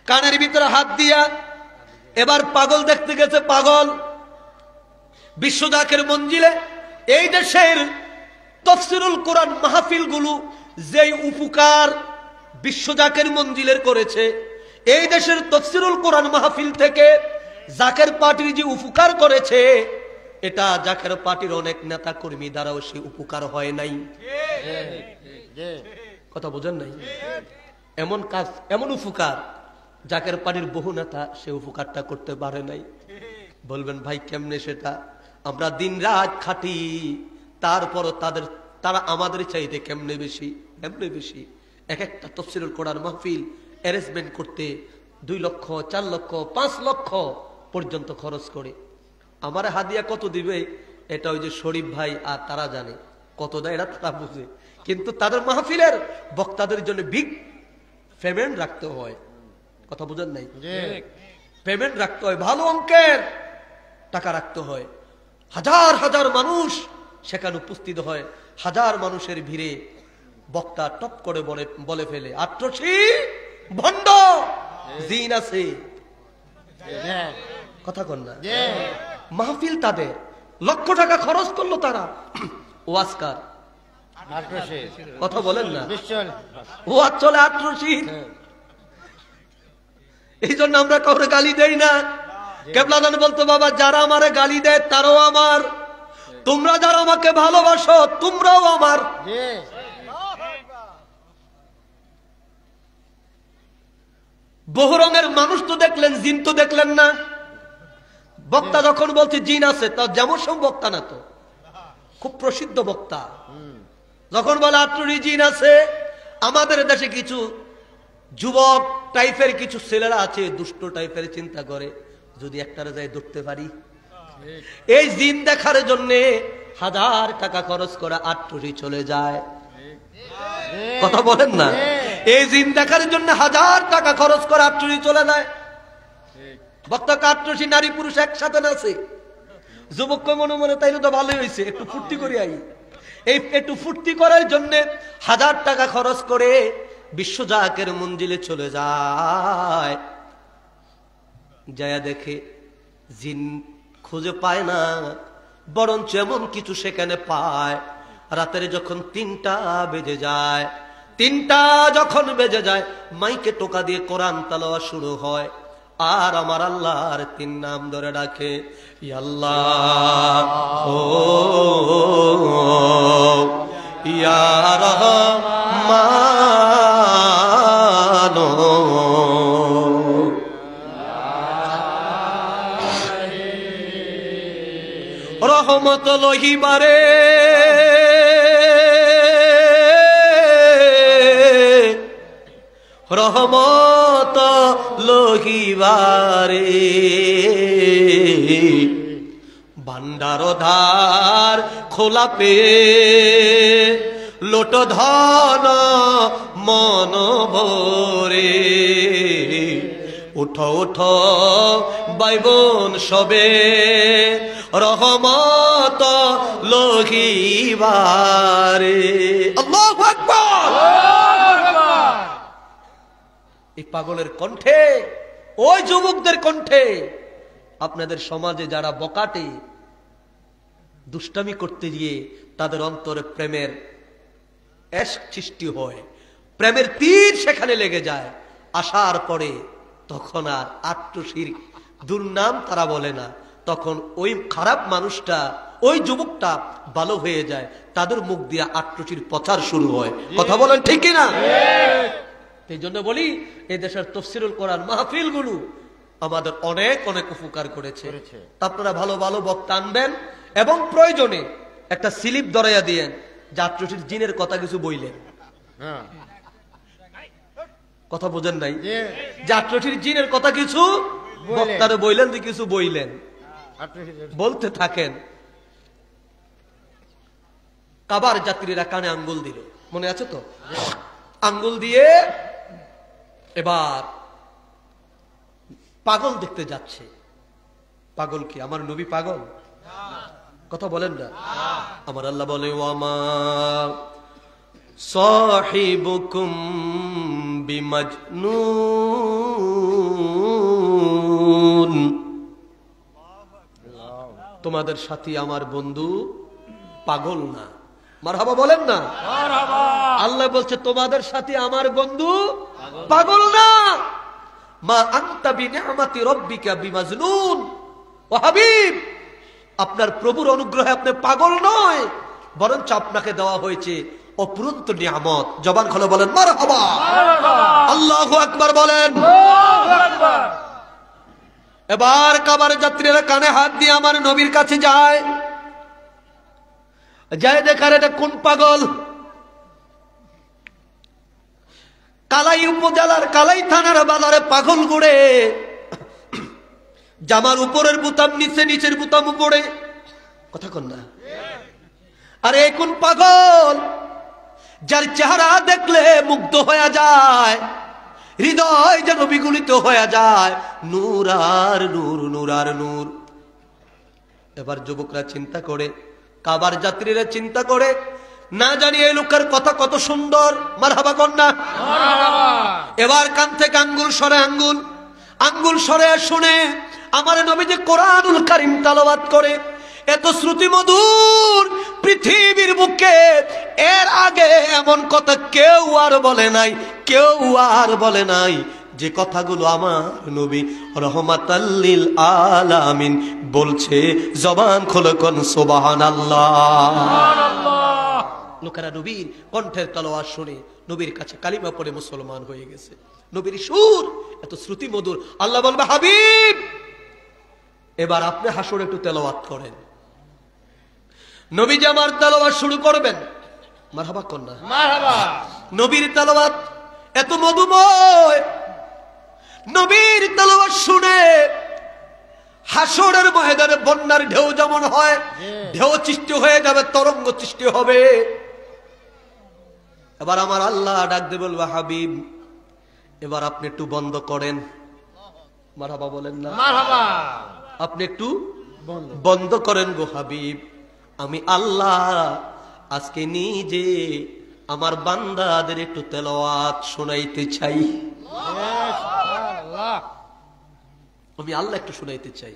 কানের ভিতরে হাত দিয়া এবার পাগল দেখতে গেছে। পাগল বিশ্বজাকের মঞ্জিলে এই দেশের তাফসীরুল কোরআন মাহফিল গুলো যেই উপকার বিশ্বজাকের মঞ্জিলের করেছে, এই দেশের তাফসীরুল কোরআন মাহফিল থেকে জাকের পার্টির যে উপকার করেছে, এটা জাকের পার্টির অনেক নেতা কর্মী দ্বারাও সেই উপকার হয় নাই। কথা বোঝেন নাই? এমন কাজ, এমন উপকার জাকের পার্টির বহু নেতা সে উপকারটা করতে পারে নাই। বলবেন ভাই কেমনে সেটা? আমরা দিন রাত খাটি, তারপরও তারা আমাদের চাইতে কেমনে বেশি। এক একটা তাফসীরুল কোরআন মাহফিল অ্যারেঞ্জমেন্ট করতে 2 লক্ষ, 4 লক্ষ, 5 লক্ষ পর্যন্ত খরচ করে। আমার হাদিয়া কত দিবে এটা ওই যে শরীফ ভাই আর তারা জানে, কত দেয় এটা তারা বুঝে। কিন্তু তাদের মাহফিলের বক্তাদের জন্য বিগ পেমেন্ট রাখতে হয়। কথা বুঝেন নাই? পেমেন্ট রাখতে হয়, ভালো অঙ্কের টাকা রাখতে হয়। হাজার হাজার মানুষ সেখানে উপস্থিত হয়। হাজার মানুষের ভিড়ে বক্তা টপ করে বলে ফেলে, আট্রসি ভণ্ড, জিন আছে। কথা কন না? মাহফিল তাদের, লক্ষ টাকা খরচ করলো তারা। ওয়াজকার কথা বলেন না, ওয়াজ চলে আট্রসি। এই জন্য আমরা কাউরে গালি দেই না। কেবলাদান বলতো, বাবা যারা আমারে গালি দেয় তারাও আমার, তোমরা যারা আমাকে ভালোবাসো তোমরাও আমার। বহু রঙের মানুষ তো দেখলেন, জিন তো দেখলেন না। বক্তা যখন বলছে জিন আছে, তা যেমন সব বক্তা না তো, খুব প্রসিদ্ধ বক্তা। যখন বলে আট্রসি জিন আছে, আমাদের দেশে কিছু যুবক টাইপের কিছু ছেলেরা আছে, দুষ্ট টাইপের, চিন্তা করে যদি একটারে যাই ধরতে পারি। এই জিন দেখার জন্য হাজার টাকা খরচ করা আট্রসি চলে যায়। কথা বলেন না? এই জিন দেখার জন্য হাজার টাকা খরচ করা আট্রসি চলে যায়। বক্তা আট্রসি নারী পুরুষ একসাথে নাচে। যুবক মনে মনে তাইলে তো ভালোই হয়েছে, একটু ফুর্তি করে আই। এই একটু ফুর্তি করার জন্য হাজার টাকা খরচ করে বিশ্বজাকের মঞ্জিলে চলে যায়। যায়া দেখে জিন খুঁজে পায় না, বরঞ্চ এমন কিছু সেখানে পায়। রাতের যখন 3টা বেজে যায়, 3টা যখন বেজে যায়, মাইকে টোকা দিয়ে কোরআন তেলাওয়াত শুরু হয়। আর আমার আল্লাহর 3 নাম ধরে ডাকে, ইয়া আল্লাহ, ও ইয়া রহমান, রহমত লহিবারে, রহমত লহিবারে, ভান্ডার ধার খোলা পে, লোট ধন মন ভরে, উঠো উঠো বাইবন সবে, রহমত লহিবারে। আল্লাহু আকবার। এই পাগলের কণ্ঠে, ওই যুবকদের কণ্ঠে আপনাদের সমাজে যারা বকাটে, দুষ্টামি করতে গিয়ে তাদের অন্তরে প্রেমের এশক সৃষ্টি হয়, প্রেমের তীর সেখানে লেগে যায়। আসার পরে তখন আর আট্রসির দুর্নাম তারা বলে না, তখন ওই খারাপ মানুষটা, ওই যুবকটা ভালো হয়ে যায়। তাদের মুখ দিয়ে আট্রসির প্রচার শুরু হয়। কথা বলেন ঠিক কিনা? এই জন্য বলি, এই দেশের তাফসীরুল কোরআন মাহফিল গুলো আমাদের অনেক অনেক উপকার করেছে। আপনারা ভালো ভালো বক্তা আনবেন এবং প্রয়োজনে একটা স্লিপ ধরাইয়া দিয়েন, আট্রসির জিনের কথা কিছু বইলেন। কথা বোঝেন নাই? আট্রসির জিনের কথা কিছু বক্তারে বইলেন, কিছু বইলেন, বলতে থাকেন। কাবার যাত্রীরা কানে আঙ্গুল দিল, মনে আছে তো? আঙ্গুল দিয়ে এবার পাগল দেখতে যাচ্ছে। পাগল কি? আমার নবী পাগল? কথা বলেন না? আমার আল্লাহ বলে, ওয়ামা সাহিবুকুম বিমাজনুন, তোমাদের সাথী আমার বন্ধু পাগল না। মারহাবা বলেন না? আল্লাহ বলছে তোমাদের সাথে আমার বন্ধু পাগল না। মা আনতা বিনিআমাতি রাব্বিকা বিমাজনুন। ও হাবিব, আপনার প্রভুর অনুগ্রহে আপনি পাগল নয়, বরঞ্চ আপনাকে দেওয়া হয়েছে অপূরন্ত নিয়ামত। জবান খুলে বলেন মারহাবা। আল্লাহু আকবার বলেন। এবার কাবার যাত্রীরা কানে হাত দিয়ে আমার নবীর কাছে যায়, যায় দেখার এটা কোন পাগল। কালাই উপজেলার কালাই থানার বাজারে পাগল ঘুরে, জামার উপরের বুতাম নিচে, নিচের বুতাম উপরে। কথা কন না? আরে কোন পাগল যার চেহারা দেখলে মুগ্ধ হয়ে যায়, হৃদয় যেন বিগলিত হয়ে যায়, নূর আর নূর, নূর আর নূর। এবার যুবকরা চিন্তা করে, কাবার যাত্রীরা চিন্তা করে, না জানি এই লোকের কথা কত সুন্দর, মারহাবা কন্যা। এবার কান থেকে আঙ্গুল সরে আঙ্গুল সরে শুনে আমার নবী যে কোরআনুল কারীম তেলাওয়াত করে, এত শ্রুতি মধুর, পৃথিবীর বুকে এর আগে এমন কথা কেউ আর বলে নাই, যে কথাগুলো আমার নবী রহমাতাল লিল আলামিন বলছে। জবান খুলে কোন সুবহানাল্লাহ। লোকেরা নবীর কণ্ঠের তেলাওয়াত শুনে নবীর কাছে কালিমা পড়ে মুসলমান হয়ে গেছে। নবীর সুর এত শ্রুতি মধুর। আল্লাহ বলবে, হাবিব এবার আপনি হাসর একটু তেলাওয়াত করেন। নবী যে আমার তেলাওয়াত শুরু করবেন, মারহাবা কন্যা, মারহাবা। নবীর তেলাওয়াত এত মধুময়, নবীর তেলাওয়াত শুনে হাসরের ময়দানে বন্যার ঢেউ যেমন হয়, ঢেউ সৃষ্টি হয়ে যাবে, তরঙ্গ সৃষ্টি হবে। এবার আমার আল্লাহ ডাক দিয়ে বলবে, হাবিব এবার আপনি একটু বন্ধ করেন। মারহাবা বলেন না, মারহাবা। আপনি একটু বন্ধ করেন গো হাবিব, আমি আল্লাহ আজকে নিজে আমার বান্দাদের একটু তেলাওয়াত শোনাইতে চাই। আমি আল্লাহ একটু শুনাইতে চাই।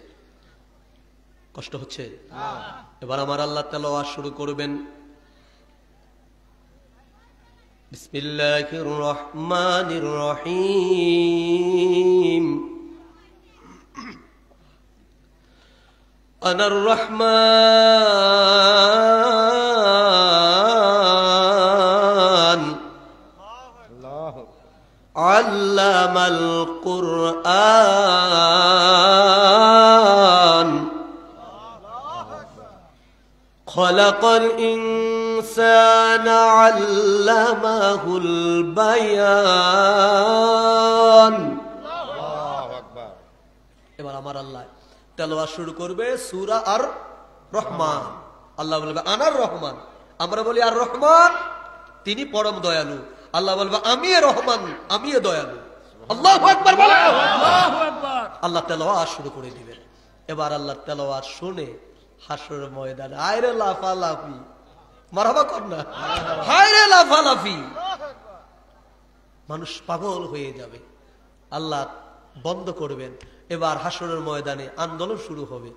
কষ্ট হচ্ছে? এবার আমার আল্লাহ তেলাওয়াত শুরু করবেন। বিসমিল্লাহির রহমানির রহিম। আনার রহমান আল্লামাল কুরআন খলাকাল ইনসানা আল্লামাহুল বায়ান। এবার আমার আল্লাহ তেলাওয়াত শুরু করবে সূরা আর রহমান। আল্লাহ বলবে, আনার রহমান। আমরা বলি আর রহমান, তিনি পরম দয়ালু। আল্লাহ বলবে, আমি রহমান, আমি দয়ালু। আল্লাহু আকবার বলেন। আল্লাহু আকবার। আল্লাহ তেলাওয়াত শুরু করে দিবেন। এবার আল্লাহ তেলাওয়াত শুনে হাসরের ময়দানে হায়রে লাফালাফি, মারহাবা কন্যা, হায়রে লাফালাফি, মানুষ পাগল হয়ে যাবে। আল্লাহ বন্ধ করবেন। এবার হাসরের ময়দানে আন্দোলন শুরু হবে,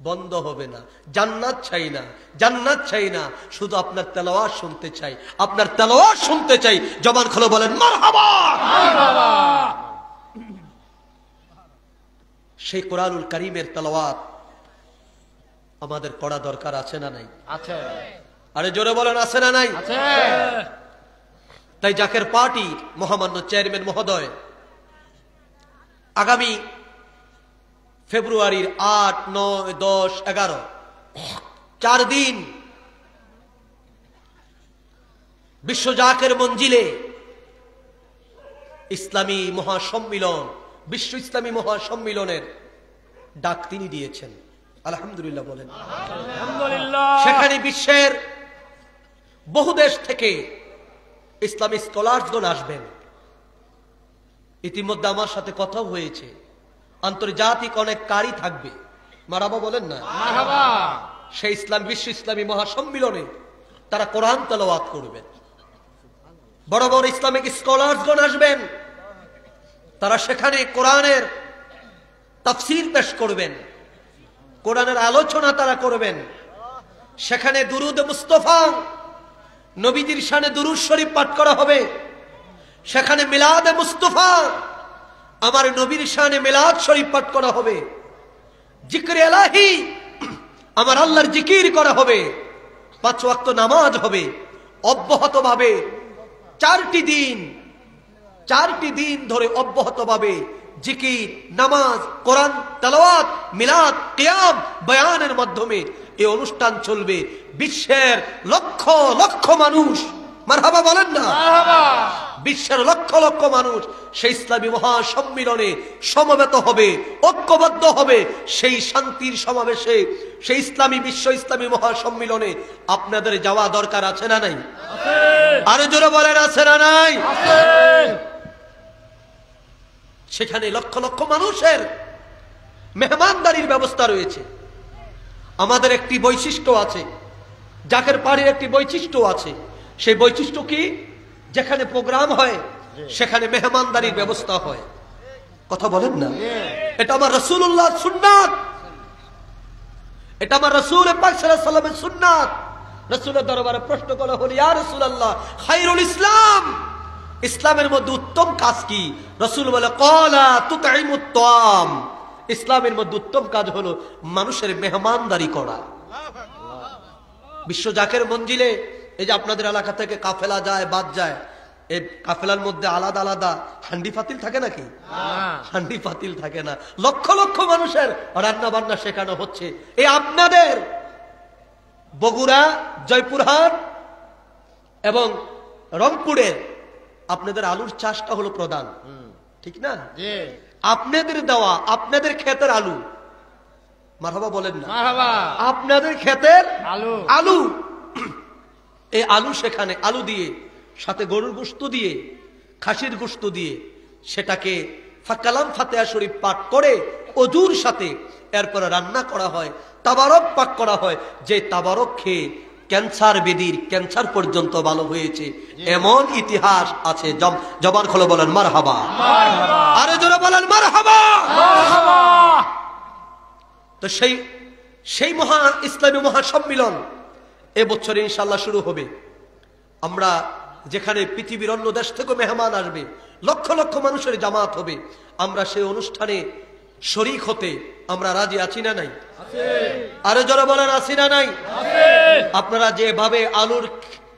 বন্ধ হবে না। জান্নাত চাই না, জান্নাত চাই না, শুধু আপনার তেলাওয়াত শুনতে চাই, আপনার তেলাওয়াত শুনতে চাই। জবান খুলে বলেন মারহাবা, মারহাবা। সেই কোরআনুল কারীমের তেলাওয়াত আমাদের পড়া দরকার আছে না নাই? আছে। আরে জোরে বলেন, আছে না নাই? আছে। তাই জাকের পার্টি মহামান্য চেয়ারম্যান মহোদয় আগামী ফেব্রুয়ারির ৮, ৯, ১০, ১১ 4 দিন বিশ্ব জাকের মঞ্জিলে ইসলামী মহাসম্মিলন, বিশ্ব ইসলামী মহাসম্মিলনের ডাক তিনি দিয়েছেন। আলহামদুলিল্লাহ বলেন। আলহামদুলিল্লাহ। সেখানে বিশ্বের বহু দেশ থেকে ইসলামী স্কলারগণ আসবেন। ইতিমধ্যে আমার সাথে কথাও হয়েছে, আন্তর্জাতিক অনেক কারি থাকবে। মারহাবা বলেন না, মারহাবা। সেই বিশ্ব ইসলামী মহাসম্মিলনে তারা কোরআন তেলাওয়াত করবেন। বড় বড় ইসলামিক স্কলারগণ আসবেন, তারা সেখানে কোরআনের তাফসীর পেশ করবেন, কোরআনের আলোচনা তারা করবেন। সেখানে দুরুদ মুস্তাফা, নবীজির শানে দুরুদ শরীফ পাঠ করা হবে। সেখানে মিলাদে মুস্তাফা, আমার নবীর শানে মিলাদ শরীফ পাঠ করা হবে। জিকির ইলাহি, আমার আল্লাহর জিকির করা হবে। 5 ওয়াক্ত নামাজ হবে অব্যাহতভাবে। 4টি দিন ধরে অব্যাহতভাবে জিকির, নামাজ, কোরআন তেলাওয়াত, মিলাদ, কিয়াম, বয়ানের মাধ্যমে এই অনুষ্ঠান চলবে। বিশ্বের লক্ষ লক্ষ মানুষ, মারহাবা বলেন না, মারহাবা। বিশ্বের লক্ষ লক্ষ মানুষ সেই ইসলামী মহাসম্মিলনে সমবেত হবে, ঐক্যবদ্ধ হবে। সেই শান্তির সমাবেশে, সেই বিশ্ব ইসলামী মহাসম্মিলনে আপনাদের যাওয়া দরকার আছে না নাই? আরো জোরে বলেন, আছে না নাই? সেখানে লক্ষ লক্ষ মানুষের মেহমানদারির ব্যবস্থা রয়েছে। আমাদের একটি বৈশিষ্ট্য আছে, জাকের পাড়ির একটি বৈশিষ্ট্য আছে। সেই বৈশিষ্ট্য কি? যেখানে প্রোগ্রাম হয় সেখানে মেহমানদারির ব্যবস্থা হয়। কথা বলেন না? এটা আমার রাসূলুল্লাহ সুন্নাত, এটা আমার রাসূল পাক সাল্লাল্লাহু আলাইহি ওয়াসাল্লামের সুন্নাত। রাসূলের দরবারে প্রশ্ন করা হলো, ইয়া রাসূলুল্লাহ খায়রুল ইসলাম, ইসলামের মধ্যে উত্তম কাজ কি? রাসূল বলে, ক্বালা তুতঈমুত তাআম, ইসলামের মধ্যে উত্তম কাজ হলো মানুষের মেহমানদারি করা। বিশ্ব জাকের মঞ্জিলে এই যে আপনাদের এলাকা থেকে কাফেলা যায়, বাদ যায়, এই কাফেলার মধ্যে আলাদা আলাদা হান্ডি পাতিল থাকে নাকি? হান্ডি পাতিল থাকে না। লক্ষ লক্ষ মানুষের রান্না বান্না শেখানো হচ্ছে। এই আপনাদের বগুড়া, জয়পুরহাট এবং রংপুরের আপনাদের আলুর চাষটা হলো প্রধান, ঠিক না? আপনাদের দেওয়া, আপনাদের ক্ষেতের আলু, মারহাবা বলেন না? আপনাদের ক্ষেতের আলু, এই আলু সেখানে আলু দিয়ে, সাথে গরুর গোশত দিয়ে, খাসির গোশত দিয়ে, সেটাকে কালাম ফাতিহা শরীফ পাঠ করে ওযুর সাথে এরপরে রান্না করা হয়, তাবারক পাক করা হয়। যে তাবারক খেয়ে ক্যান্সার বেদির ক্যান্সার পর্যন্ত ভালো হয়েছে, এমন ইতিহাস আছে। জবান খুলে বলেন মারহাবা, আরে জোরে বলেন মারহাবা। তো সেই মহা ইসলামী মহাসম্মিলন এবছর ইনশাআল্লাহ শুরু হবে। আমরা যেখানে পৃথিবীর অন্য দেশ থেকে মেহমান আসবে, লক্ষ লক্ষ মানুষের জামাত হবে, আমরা সেই অনুষ্ঠানে শরীক হতে আমরা রাজি আছি না নাই? আরে জোরে বলেন আছি না নাই? আপনারা যেভাবে আলুর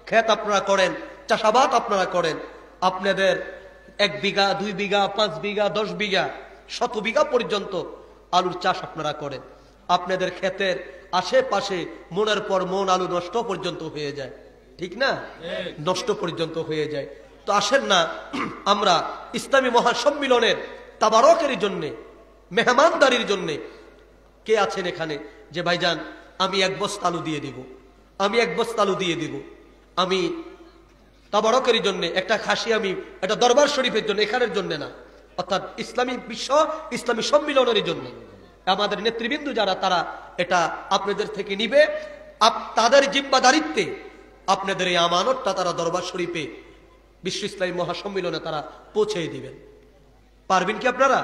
ক্ষেত আপনারা করেন, চাষাবাদ আপনারা করেন, আপনাদের 1 বিঘা 2 বিঘা 5 বিঘা 10 বিঘা 100 বিঘা পর্যন্ত আলুর চাষ আপনারা করেন। আপনাদের ক্ষেতের আশেপাশে মনের পর মন আলু নষ্ট পর্যন্ত হয়ে যায়, ঠিক না? নষ্ট পর্যন্ত হয়ে যায়। তো আসেন না আমরা ইসলামী মহাসম্মিলনের তাবারকের জন্য, মেহমানদারির জন্য কে আছেন এখানে যে ভাইজান আমি 1 বস্তা আলু দিয়ে দিব, আমি 1 বস্তা আলু দিয়ে দিব, আমি তাবারকের জন্য একটা খাসি, আমি এটা দরবার শরীফের জন্য, এখানের জন্য না, অর্থাৎ ইসলামী বিশ্ব ইসলামী সম্মিলনের জন্য আমাদের নেতৃবৃন্দ যারা, তারা এটা আপনাদের থেকে নিবে, তাদের জিম্মাদারিত্বে আপনাদের এই আমানতটা তারা দরবার শরীফে বিশ্ব ইসলামী মহাসম্মিলনে তারা পৌঁছে দিবেন। পারবেন কি আপনারা?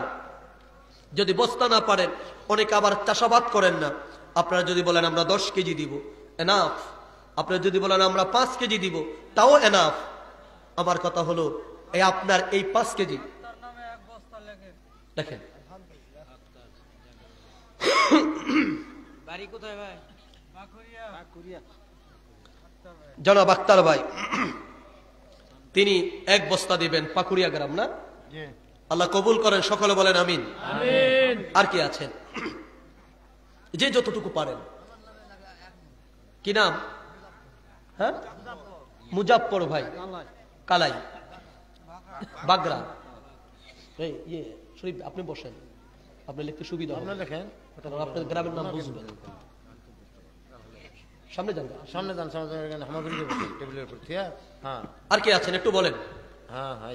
যদি বস্তা না পারেন, অনেকে আবার চাষাবাদ করেন না, আপনারা যদি বলেন আমরা 10 কেজি দিব, এনাফ। আপনারা যদি বলেন আমরা 5 কেজি দিব, তাও এনাফ। আমার কথা হলো এই আপনার এই 5 কেজি দেখেন, বাড়ি কোথায় ভাই? জনাব আক্তার ভাই, তিনি 1 বস্তা দিবেন, পাকুড়িয়া গ্রাম না? আল্লাহ কবুল করেন, সকলে বলেন আমিন। আর কি আছেন যে যতটুকু পারেন? কি নাম? হ্যাঁ, মুজাফফর ভাই, কালাই, বাগরা। এই শরীফ আপনি বসেন, আপনি লিখতে সুবিধা হবে, দেখেন আপনার গ্রামের নাম বুঝবেন। সামনে যান, সামনে যান, টেবিলের উপর। হ্যাঁ, আর কি আছেন একটু বলেন? হ্যাঁ হ্যাঁ,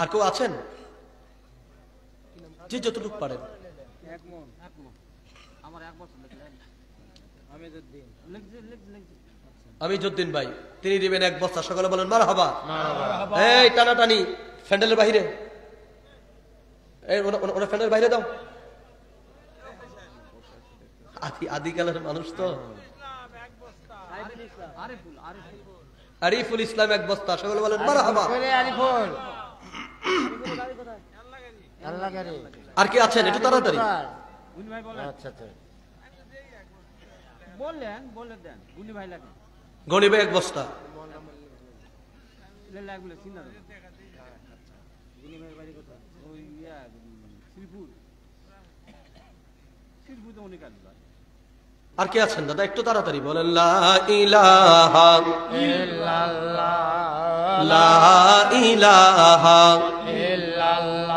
আর কেউ আছেন যে যতটুকু পারেন? আমিজউদ্দিন ভাই, তিনি দিবেন 1 বস্তা। সকলে বলেন মারহাবা। এই টানাটানি ফ্যান্ডেলের বাইরে, ওরা ফ্যান্ডেলের বাইরে দাও। আদিকালের মানুষ তো। আরিফুল ইসলাম 1 বস্তা। সকলে বলেন মারহাবা। আর কি আছেন একটু তাড়াতাড়ি? গনিবে 1 বস্তা। আর কি আছেন দাদা একটু তাড়াতাড়ি বলেন? লা ইলাহা ইল্লাল্লাহ, লা ইলাহা ইল্লাল্লাহ,